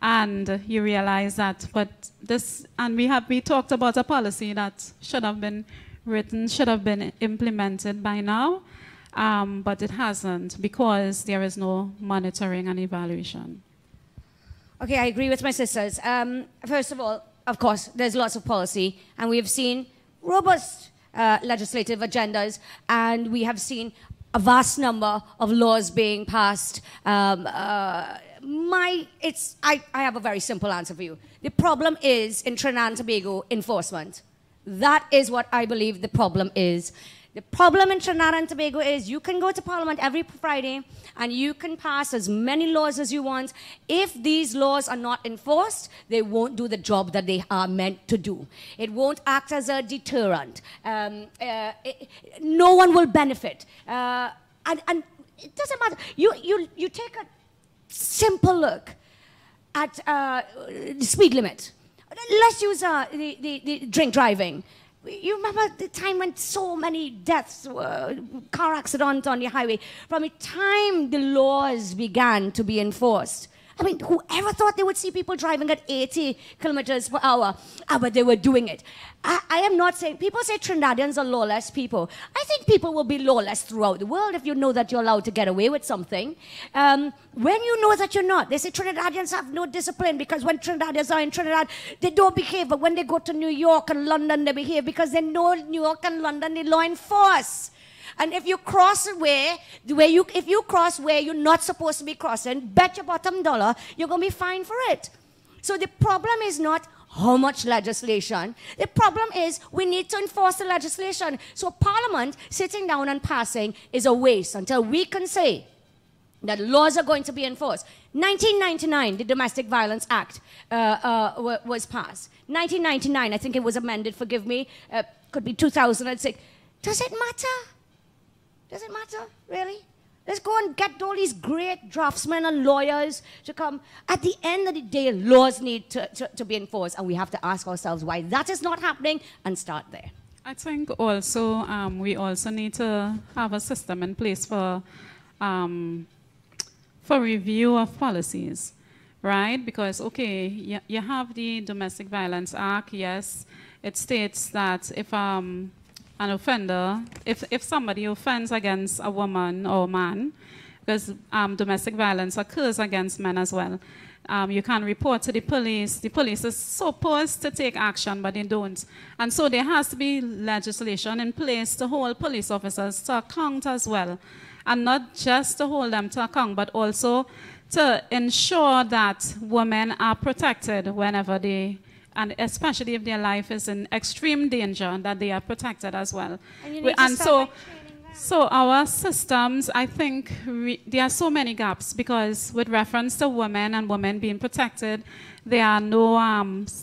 and you realize that, but this, and we talked about a policy that should have been written, should have been implemented by now, but it hasn't because there is no monitoring and evaluation. Okay, I agree with my sisters. First of all, of course, there's lots of policy, and we have seen robust legislative agendas, and we have seen a vast number of laws being passed. I have a very simple answer for you. The problem is in Trinidad and Tobago enforcement. That is what I believe the problem is. The problem in Trinidad and Tobago is you can go to Parliament every Friday and you can pass as many laws as you want. If these laws are not enforced, they won't do the job that they are meant to do. It won't act as a deterrent. No one will benefit. And it doesn't matter. You take a simple look at the speed limit. Let's use the drink driving. You remember the time when so many deaths, car accidents on the highway, from the time the laws began to be enforced. I mean, whoever thought they would see people driving at 80 kilometers per hour? But they were doing it. I am not saying, people say Trinidadians are lawless people. I think people will be lawless throughout the world if you know that you're allowed to get away with something. When you know that you're not, they say Trinidadians have no discipline because when Trinidadians are in Trinidad, they don't behave. But when they go to New York and London, they behave because they know New York and London, they law enforce. And if you cross if you cross where you're not supposed to be crossing, bet your bottom dollar you're going to be fined for it. So the problem is not how much legislation. The problem is we need to enforce the legislation. So Parliament sitting down and passing is a waste until we can say that laws are going to be enforced. 1999, the Domestic Violence Act was passed. 1999, I think it was amended, forgive me, could be 2006. Does it matter? Does it matter, really? Let's go and get all these great draftsmen and lawyers to come. At the end of the day, laws need to be enforced, and we have to ask ourselves why that is not happening and start there. I think also we also need to have a system in place for review of policies, right? Because, okay, you have the Domestic Violence Act, yes. It states that if an offender, if somebody offends against a woman or man, because domestic violence occurs against men as well, you can report to the police. The police is supposed to take action, but they don't. And so there has to be legislation in place to hold police officers to account as well. And not just to hold them to account, but also to ensure that women are protected whenever they, and especially if their life is in extreme danger, that they are protected as well. And so our systems, I think, there are so many gaps because with reference to women and women being protected, there are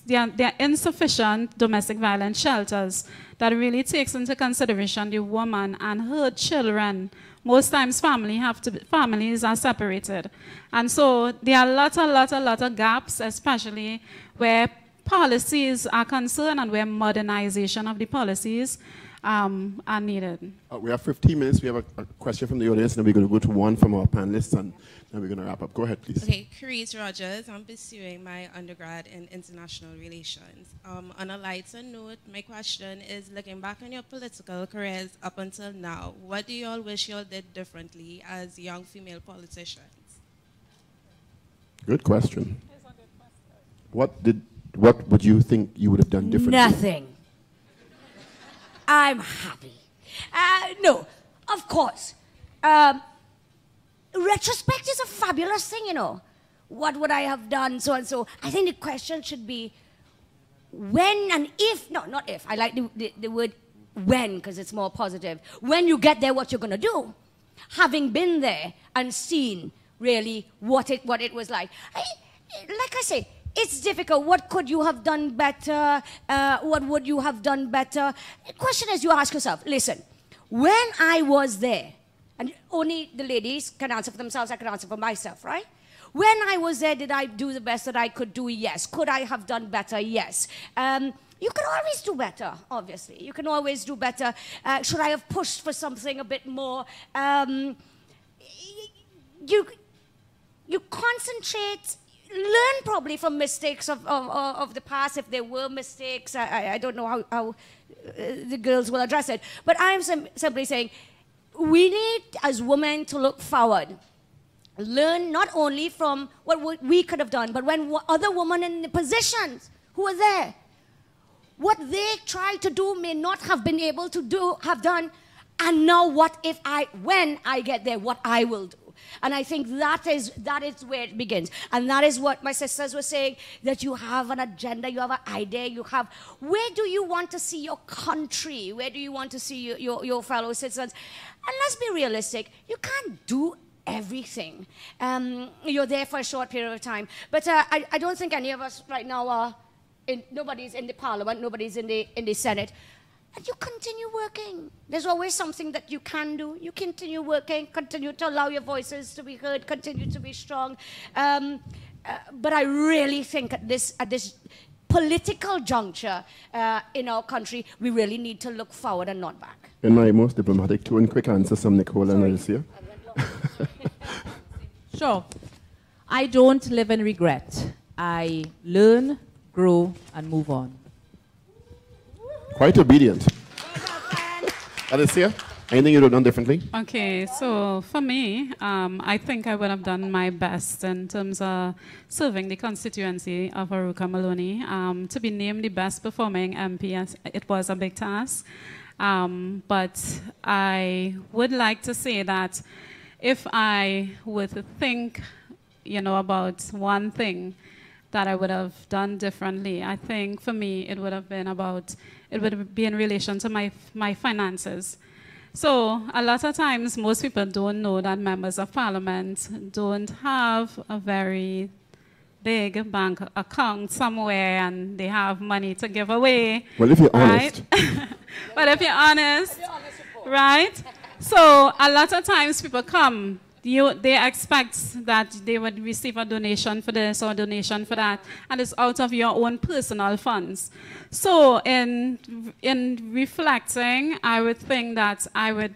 there are insufficient domestic violence shelters that really takes into consideration the woman and her children. Most times families are separated. And so there are a lot of gaps, especially where policies are concerned and where modernization of the policies are needed. We have 15 minutes. We have a question from the audience, and then we're going to go to one from our panelists, and then we're going to wrap up. Go ahead, please. Okay, Carice Rogers. I'm pursuing my undergrad in international relations. On a lighter note, my question is, looking back on your political careers up until now, what do you all wish you all did differently as young female politicians? Good question. What would you think you would have done differently? Nothing. I'm happy. No, of course. Retrospect is a fabulous thing, you know. What would I have done, so and so. I think the question should be when and if, no, not if. I like the word when because it's more positive. When you get there, what you're going to do. Having been there and seen really what it was like. Like I say, it's difficult. What could you have done better? What would you have done better? The question is you ask yourself, listen, when I was there, and only the ladies can answer for themselves, I can answer for myself, right? When I was there, did I do the best that I could do? Yes. Could I have done better? Yes. You can always do better, obviously. You can always do better. Should I have pushed for something a bit more? You concentrate, learn probably from mistakes of the past, if there were mistakes. I don't know how the girls will address it. But I'm simply saying, we need, as women, to look forward. Learn not only from what we could have done, but when other women in the positions who are there, what they tried to do may not have been able to have done, and now when I get there, what I will do. And I think that is where it begins. And that is what my sisters were saying, that you have an agenda, you have an idea, where do you want to see your country? Where do you want to see your fellow citizens? And let's be realistic, you can't do everything. You're there for a short period of time. But I don't think any of us right now are, nobody's in the parliament, nobody's in the Senate. And you continue working. There's always something that you can do. You continue working, continue to allow your voices to be heard, continue to be strong. But I really think at this political juncture in our country, we really need to look forward and not back. In my most diplomatic tone, quick answer from Nicole and Alicia. Sure. I don't live in regret. I learn, grow, and move on. Quite obedient. Alicia, anything you would have done differently? Okay, so for me, I think I would have done my best in terms of serving the constituency of Aruka Maloney. To be named the best performing MP, it was a big task. But I would like to say that if I were to think, about one thing that I would have done differently, I think for me it would be in relation to my finances. So a lot of times most people don't know that members of parliament don't have a very big bank account somewhere and they have money to give away. Well, if you're right? honest. But if you're honest, right? So a lot of times people come, they expect that they would receive a donation for this or a donation for that, and it's out of your own personal funds. So in reflecting, I would think that I would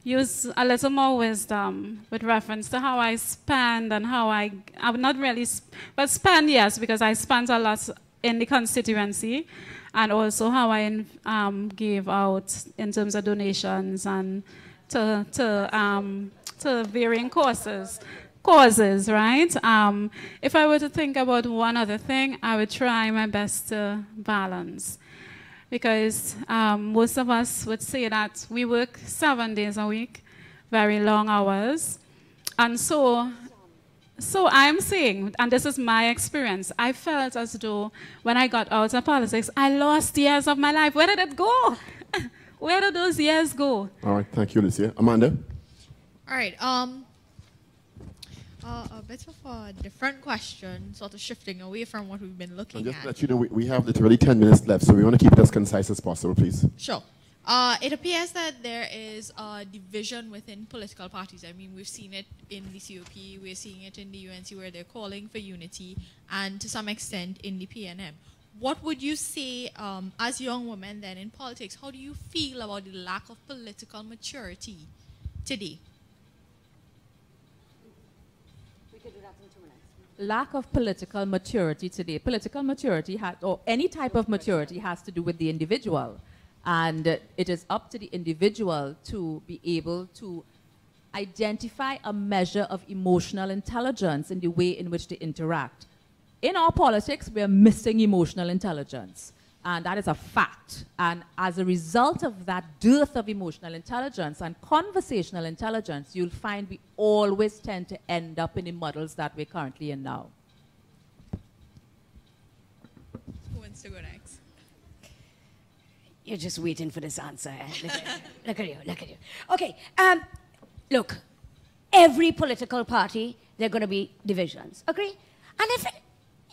use a little more wisdom with reference to how I spend and how I would not really, but spend, yes, because I spent a lot in the constituency, and also how I gave out in terms of donations and to varying causes, right? If I were to think about one other thing, I would try my best to balance. Because most of us would say that we work 7 days a week, very long hours. And so I'm saying, and this is my experience, I felt as though when I got out of politics, I lost years of my life. Where did it go? Where did those years go? All right, thank you, Alicia. Amanda? All right. A bit of a different question, sort of shifting away from what we've been looking Just at. to let you know, we have literally 10 minutes left, so we want to keep it as concise as possible, please. Sure. It appears that there is a division within political parties. I mean, we've seen it in the COP, we're seeing it in the UNC where they're calling for unity, and to some extent in the PNM. what would you say as young women then in politics? How do you feel about the lack of political maturity today? We could do that in 2 minutes. Lack of political maturity today. Political maturity or any type of maturity has to do with the individual. And it is up to the individual to be able to identify a measure of emotional intelligence in the way in which they interact. In our politics, we are missing emotional intelligence. And that is a fact. And as a result of that dearth of emotional intelligence and conversational intelligence, you'll find we always tend to end up in the muddles that we're currently in now. Who wants to go next? You're just waiting for this answer. Look at you, look at you. Okay, look, every political party, there are going to be divisions, agree? And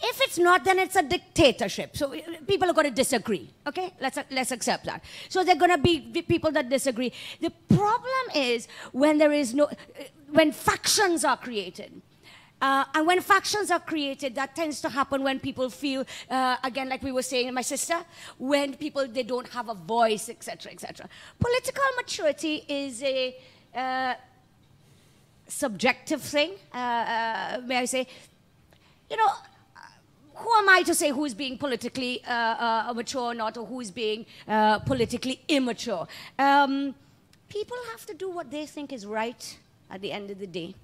if it's not, then it's a dictatorship. So people are going to disagree, okay? Let's accept that. So there are going to be people that disagree. The problem is when there is when factions are created. And when factions are created, that tends to happen when people feel, again, like we were saying, my sister, when people, they don't have a voice, etc., etc. Political maturity is a subjective thing, may I say. You know, who am I to say who is being politically mature or not, or who is being politically immature? People have to do what they think is right at the end of the day.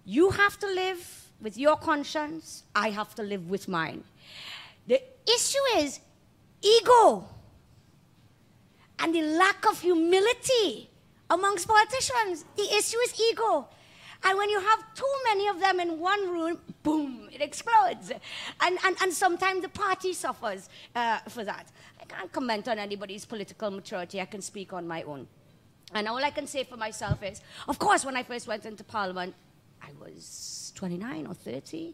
You have to live with your conscience. I have to live with mine. The issue is ego and the lack of humility amongst politicians. The issue is ego. And when you have too many of them in one room, boom, it explodes. And sometimes the party suffers for that. I can't comment on anybody's political maturity. I can speak on my own. And all I can say for myself is, of course, when I first went into Parliament, I was 29 or 30.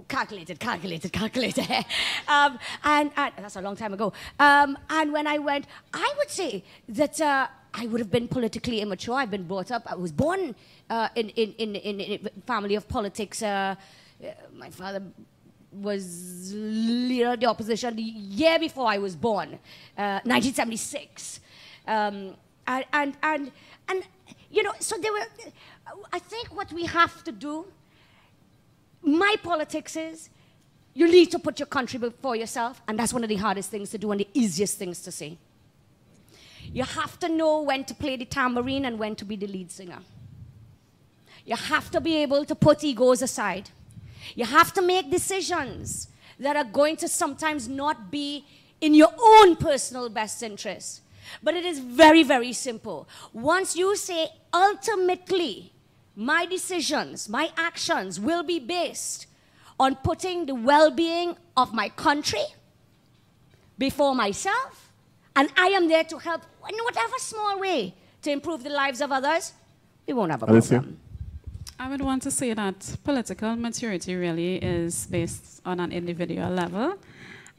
Calculated. And that's a long time ago. And when I went, I would say that I would have been politically immature. I've been brought up. I was born in a family of politics. My father was leader of the opposition the year before I was born, 1976. And you know, so there were. I think what we have to do, my politics is, you need to put your country before yourself, and that's one of the hardest things to do and the easiest things to say. You have to know when to play the tambourine and when to be the lead singer. You have to be able to put egos aside. You have to make decisions that are going to sometimes not be in your own personal best interest. But it is very, very simple. Once you say, ultimately, my decisions, my actions will be based on putting the well-being of my country before myself, and I am there to help in whatever small way to improve the lives of others, we won't have a problem. I would want to say that political maturity really is based on an individual level.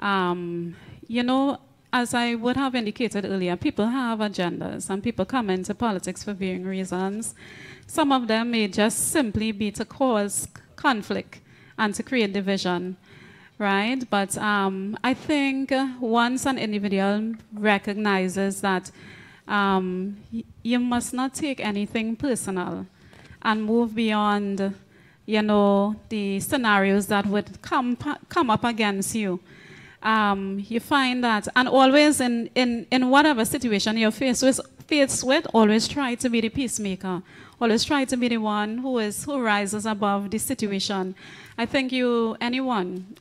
You know, as I would have indicated earlier, people have agendas and people come into politics for varying reasons. Some of them may just simply be to cause conflict and to create division, right? But I think once an individual recognizes that you must not take anything personal and move beyond, you know, the scenarios that would come up against you. You find that, and always in whatever situation you're faced with, always try to be the peacemaker. Always try to be the one who rises above the situation. I think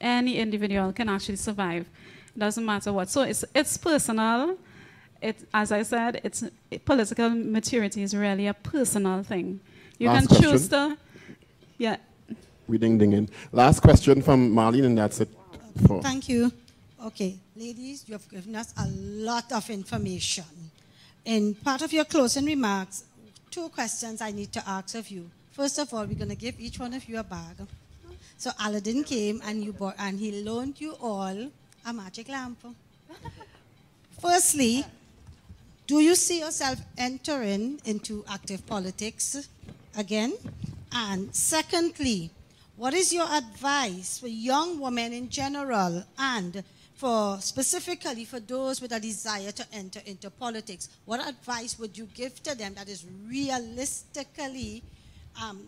any individual can actually survive. It doesn't matter what. So it's personal. As I said, political maturity is really a personal thing. You Last can choose to, yeah. We ding in. Last question from Marlene, and that's it. Thank you. Okay, ladies, you have given us a lot of information. In part of your closing remarks, 2 questions I need to ask of you. First of all, we're going to give each one of you a bag. So Aladdin came and he loaned you all a magic lamp. Firstly, do you see yourself entering into active politics again? And secondly, What is your advice for young women in general and for specifically for those with a desire to enter into politics? What advice would you give to them that is realistically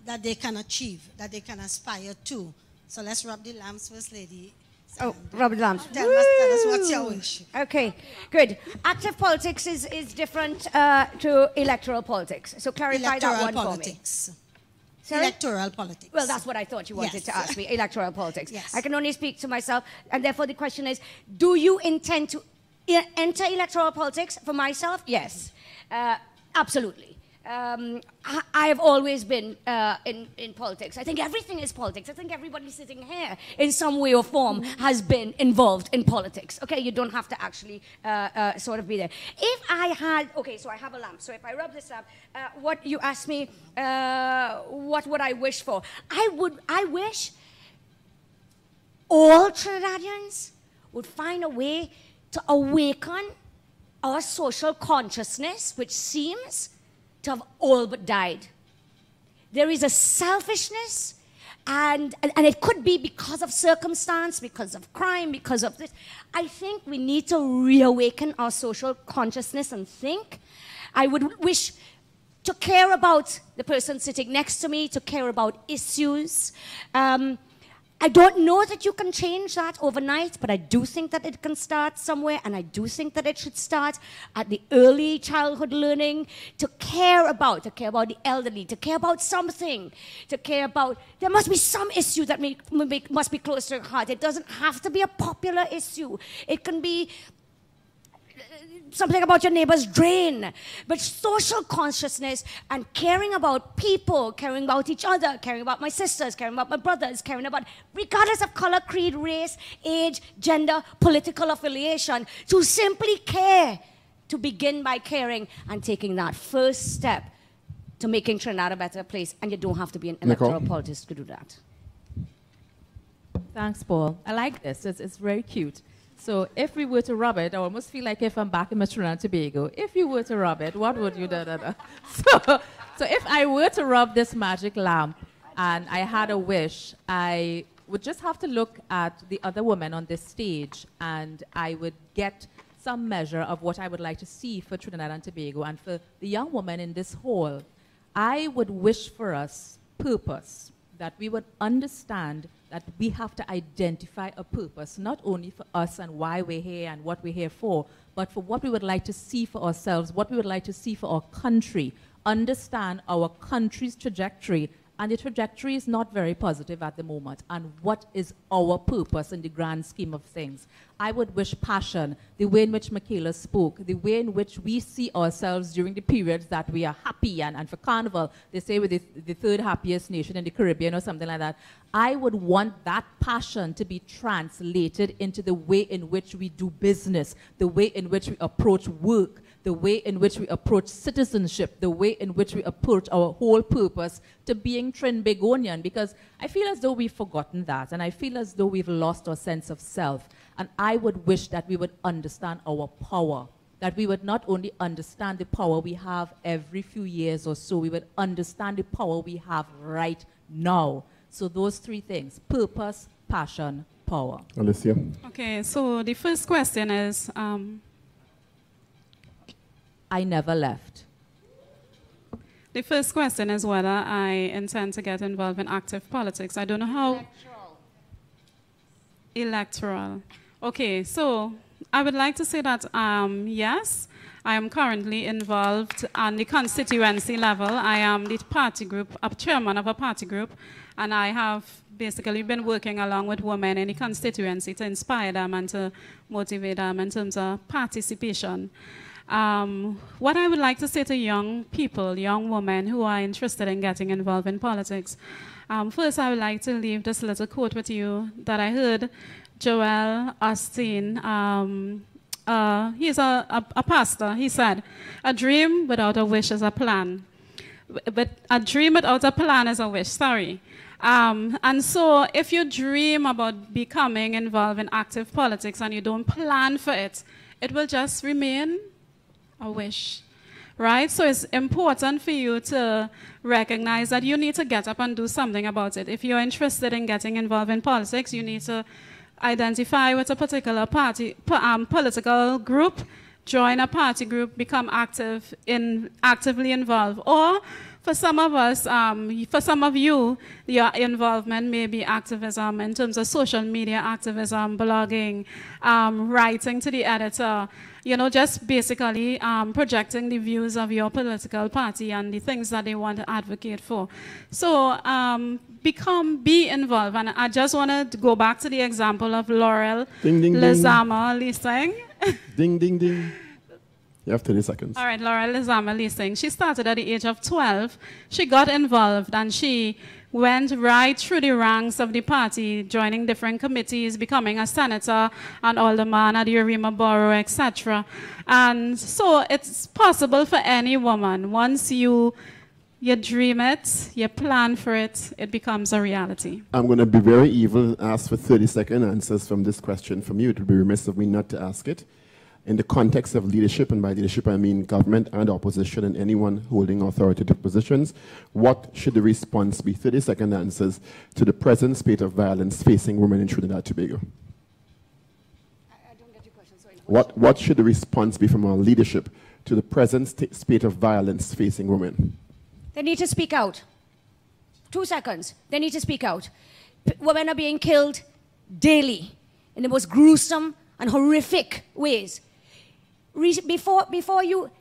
that they can achieve, that they can aspire to? So let's rub the lamps, First Lady. Oh, rub the lamps. Tell us what's your wish. Okay, good. Active politics is different to electoral politics. So clarify that one politics. for me. Sorry? Electoral politics. Well, that's what I thought you wanted to ask me, electoral politics. Yes. I can only speak to myself, and therefore the question is, do you intend to enter electoral politics? For myself, yes, absolutely. I have always been in politics. I think everything is politics. I think everybody sitting here in some way or form has been involved in politics. Okay, you don't have to actually sort of be there. If I had, okay, so I have a lamp. So if I rub this lamp, what you asked me, what would I wish for? I wish all Trinidadians would find a way to awaken our social consciousness, which seems to have all but died. There is a selfishness, and it could be because of circumstance, because of crime, because of this. I think we need to reawaken our social consciousness and think. I would wish to care about the person sitting next to me, to care about issues. I don't know that you can change that overnight, but I do think that it can start somewhere, and I do think that it should start at the early childhood learning, to care about the elderly, to care about something, to care about, there must be some issue that must be close to your heart. It doesn't have to be a popular issue. It can be something about your neighbor's drain. But social consciousness and caring about people, caring about each other, caring about my sisters, caring about my brothers, caring about, regardless of color, creed, race, age, gender, political affiliation, to simply care, to begin by caring and taking that first step to making Trinidad a better place. And you don't have to be an electoral politics to do that. Thanks, Paul. I like this. It's very cute. So if we were to rub it, I almost feel like if I'm back in Trinidad and Tobago, if you were to rub it, what would you do? So if I were to rub this magic lamp and I had a wish, I would just have to look at the other women on this stage, and I would get some measure of what I would like to see for Trinidad and Tobago. And for the young women in this hall, I would wish for us purpose, that we would understand that we have to identify a purpose, not only for us and why we're here and what we're here for, but for what we would like to see for ourselves, what we would like to see for our country, understand our country's trajectory. And the trajectory is not very positive at the moment. And what is our purpose in the grand scheme of things? I would wish passion, the way in which Michaela spoke, the way in which we see ourselves during the periods that we are happy. And for Carnival, they say we're the third happiest nation in the Caribbean or something like that. I would want that passion to be translated into the way in which we do business, the way in which we approach work, the way in which we approach citizenship, the way in which we approach our whole purpose to being Trinbagonian, because I feel as though we've forgotten that, and I feel as though we've lost our sense of self. And I would wish that we would understand our power, that we would not only understand the power we have every few years or so, we would understand the power we have right now. So those three things: purpose, passion, power. Alicia. Okay, so the first question is, I never left. the first question is whether I intend to get involved in active politics. I don't know how. Electoral. Okay, so I would like to say that, yes, I am currently involved on the constituency level. I am the party group, chairman of a party group, and I have basically been working along with women in the constituency to inspire them and to motivate them in terms of participation. What I would like to say to young people, young women who are interested in getting involved in politics, first I would like to leave this little quote with you that I heard Joel Osteen, he's a pastor. He said, "A dream without a wish is a plan. But a dream without a plan is a wish," sorry. And so if you dream about becoming involved in active politics and you don't plan for it, it will just remain a wish. right? So it's important for you to recognize that you need to get up and do something about it. If you're interested in getting involved in politics, you need to identify with a particular party, political group, join a party group, become actively involved. Or for some of us, for some of you, your involvement may be activism in terms of social media activism, blogging, writing to the editor, just basically projecting the views of your political party and the things that they want to advocate for. So be involved. And I just want to go back to the example of Laurel Lizama Lising. Ding, ding, ding. You have 30 seconds. All right, Laura Lizama Lising. She started at the age of 12. She got involved and she went right through the ranks of the party, joining different committees, becoming a senator, an alderman at the Urima Borough, etc. And so it's possible for any woman. Once you dream it, you plan for it, it becomes a reality. I'm going to be very evil and ask for 30-second answers from this question from you. It would be remiss of me not to ask it. In the context of leadership, and by leadership I mean government and opposition and anyone holding authoritative positions, what should the response be? 30-second answers to the present spate of violence facing women in Trinidad and Tobago. I don't get your question, sorry. What should the response be from our leadership to the present spate of violence facing women? They need to speak out. 2 seconds. They need to speak out. Women are being killed daily in the most gruesome and horrific ways. Before you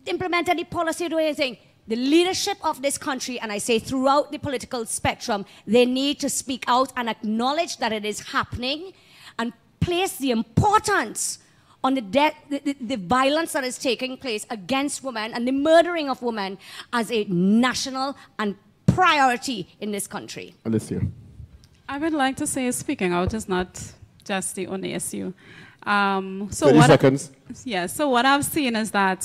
implement any policy or anything, the leadership of this country, and I say throughout the political spectrum, they need to speak out and acknowledge that it is happening and place the importance on the violence that is taking place against women and the murdering of women as a national and priority in this country. Alicia. I would like to say speaking out is not just the only issue. 30 seconds. Yes, so what I've seen is that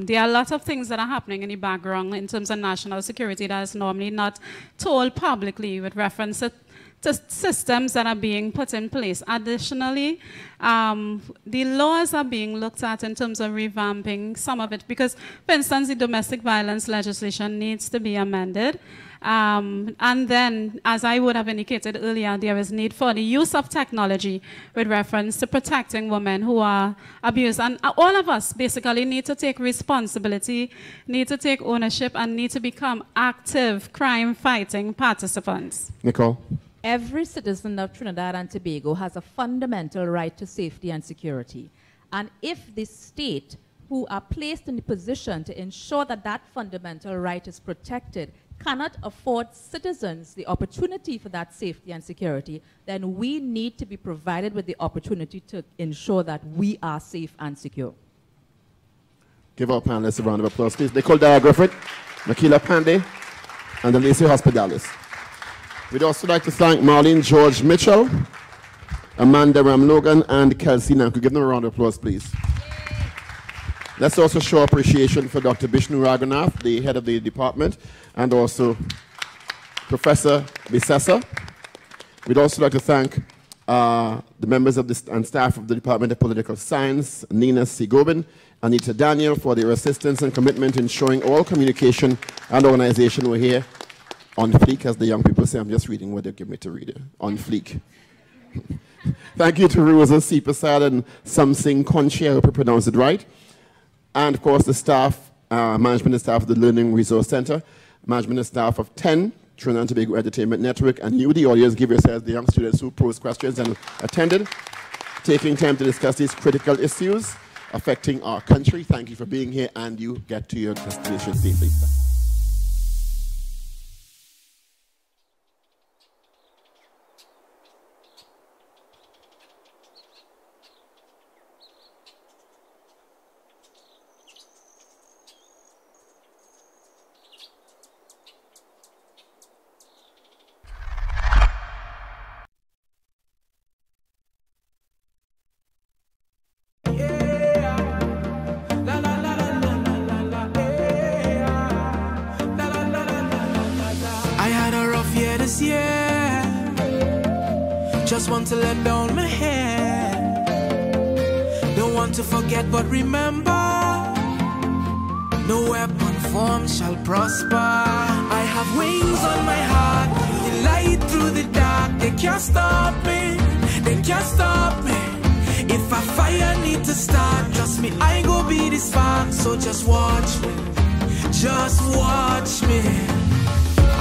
there are a lot of things that are happening in the background in terms of national security that is normally not told publicly with reference to systems that are being put in place. Additionally, the laws are being looked at in terms of revamping some of it because, for instance, the domestic violence legislation needs to be amended. And then, as I would have indicated earlier, there is need for the use of technology with reference to protecting women who are abused. And all of us basically need to take responsibility, need to take ownership, and need to become active crime-fighting participants. Nicole? Every citizen of Trinidad and Tobago has a fundamental right to safety and security. And if the state, who are placed in the position to ensure that that fundamental right is protected, cannot afford citizens the opportunity for that safety and security, then we need to be provided with the opportunity to ensure that we are safe and secure. Give our panelists a round of applause, please. Nicole Dyer-Griffith, Makila Pandey, and Alicia Hospitalis. We'd also like to thank Marlene George Mitchell, Amanda Ram-Logan, and Kelsey Nanku. Give them a round of applause, please. Let's also show appreciation for Dr. Bishnu Raghunath, the head of the department, and also Professor Bisessa. We'd also like to thank the members of and staff of the Department of Political Science, Nina Sigobin, Anita Daniel, for their assistance and commitment in ensuring all communication and organization were here on fleek, as the young people say. I'm just reading what they give me to read it. On fleek. Thank you to Rosa C. Prasad and Samsing Conchi, I hope I pronounced it right. And, of course, the staff, management and staff of the Learning Resource Center, management and staff of 10, Trinidad and Tobago Entertainment Network, and you, the audience, give yourselves the young students who posed questions and attended, taking time to discuss these critical issues affecting our country. Thank you for being here, and you get to your destination safely. Just want to let down my head. Don't want to forget, but remember, No weapon formed shall prosper. I have wings on my heart, the light through the dark. They can't stop me, they can't stop me. If a fire need to start, trust me, I go be the spark. So just watch me, just watch me.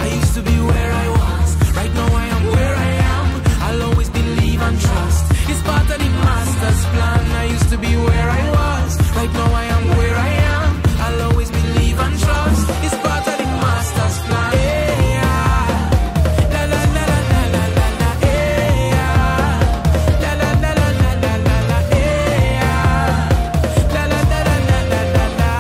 I used to be where I was, right now I am where I am. I'll always believe and trust, it's part of the master's plan. I used to be where I was, right now I am where I am. I'll always believe and trust, it's part of the master's plan. Hey, yeah. La la la la la la la la. Hey, yeah. La la la la la la la la. Hey, yeah. La la la la la la la la.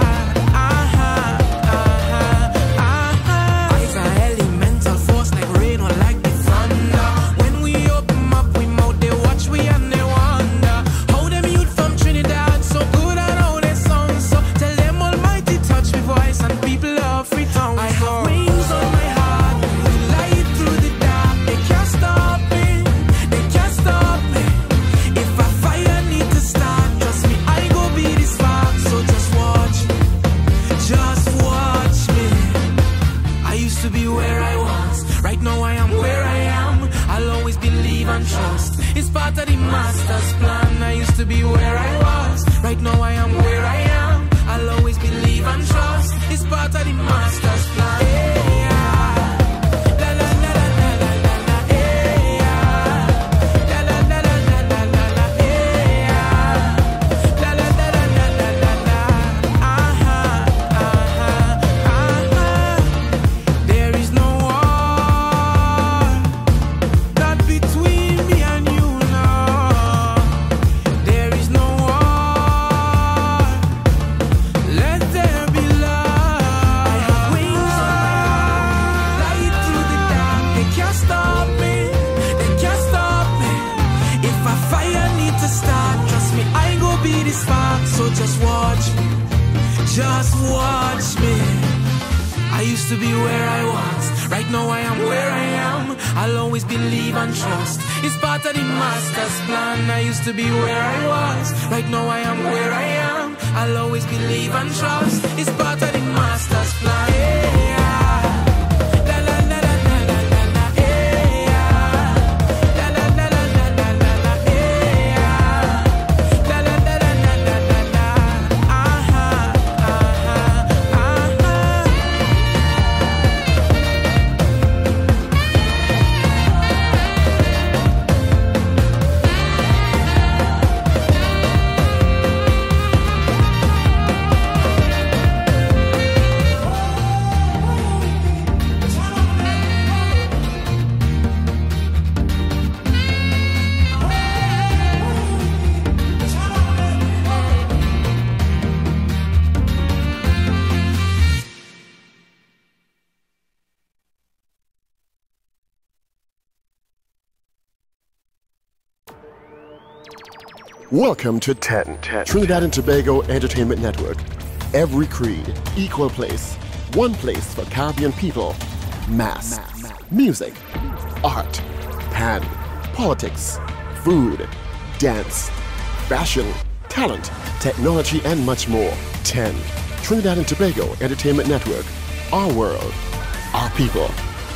It's an elemental force like rain or like the thunder. When we open up, we mouth they watch we and they wonder how them youth from Trinidad so good at how they sound. So tell them Almighty touch me voice and people of Freetown. I have wings on my heart, the light through the dark. They can't stop me, they can't stop me. If a fire need to start, trust me, I go be the spark. So just watch me, just watch me. I used to be where I was, right now I am where I am. I'll always believe and trust, it's part of the master's plan. I used to be where I was, right now I am where I am. I'll always believe and trust, it's part of the master's plan. Hey, yeah. La la la la la la la la. Hey, yeah. La la la la la la la la. Hey, yeah. La la la la la la la la. There is no war, not between me and you, no. There is no war, let there be love. I have wings on my heart, light through the dark. They can't stop me, they can't stop me. If a fire need to start, trust me, I go be the spark. So just watch me, just watch me. I used to be where I was, right now I am where I am. I'll always believe and trust, it's part of the master's plan. I used to be where I was, right now I am where I am. I'll always believe and trust, it's part of the master's plan. Hey, yeah. La la la la la la la la. Hey, yeah. La la la la la la la la. Hey, yeah. La la la la la la la la. Welcome to 10, Trinidad and Tobago Entertainment Network. Every creed, equal place, one place for Caribbean people. Mass, music, art, pan, politics, food, dance, fashion, talent, technology, and much more. 10, Trinidad and Tobago Entertainment Network. Our world, our people,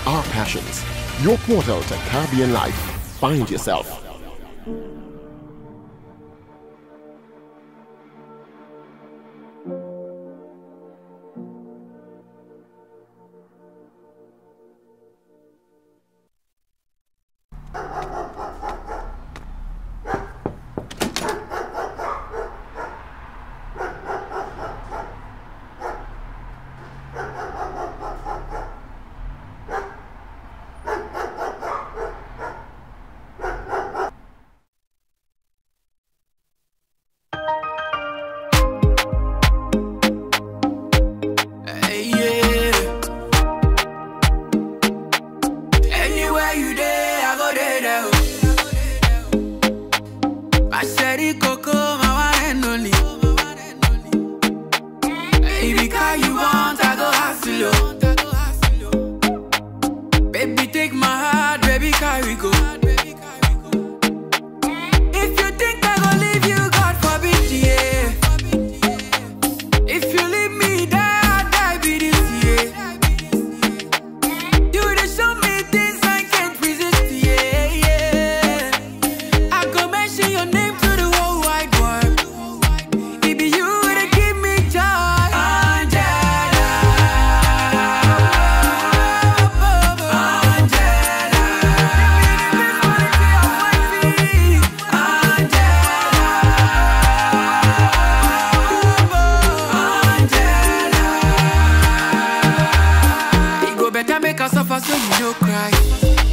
our passions. Your portal to Caribbean life. Find yourself. suffer so you don't cry.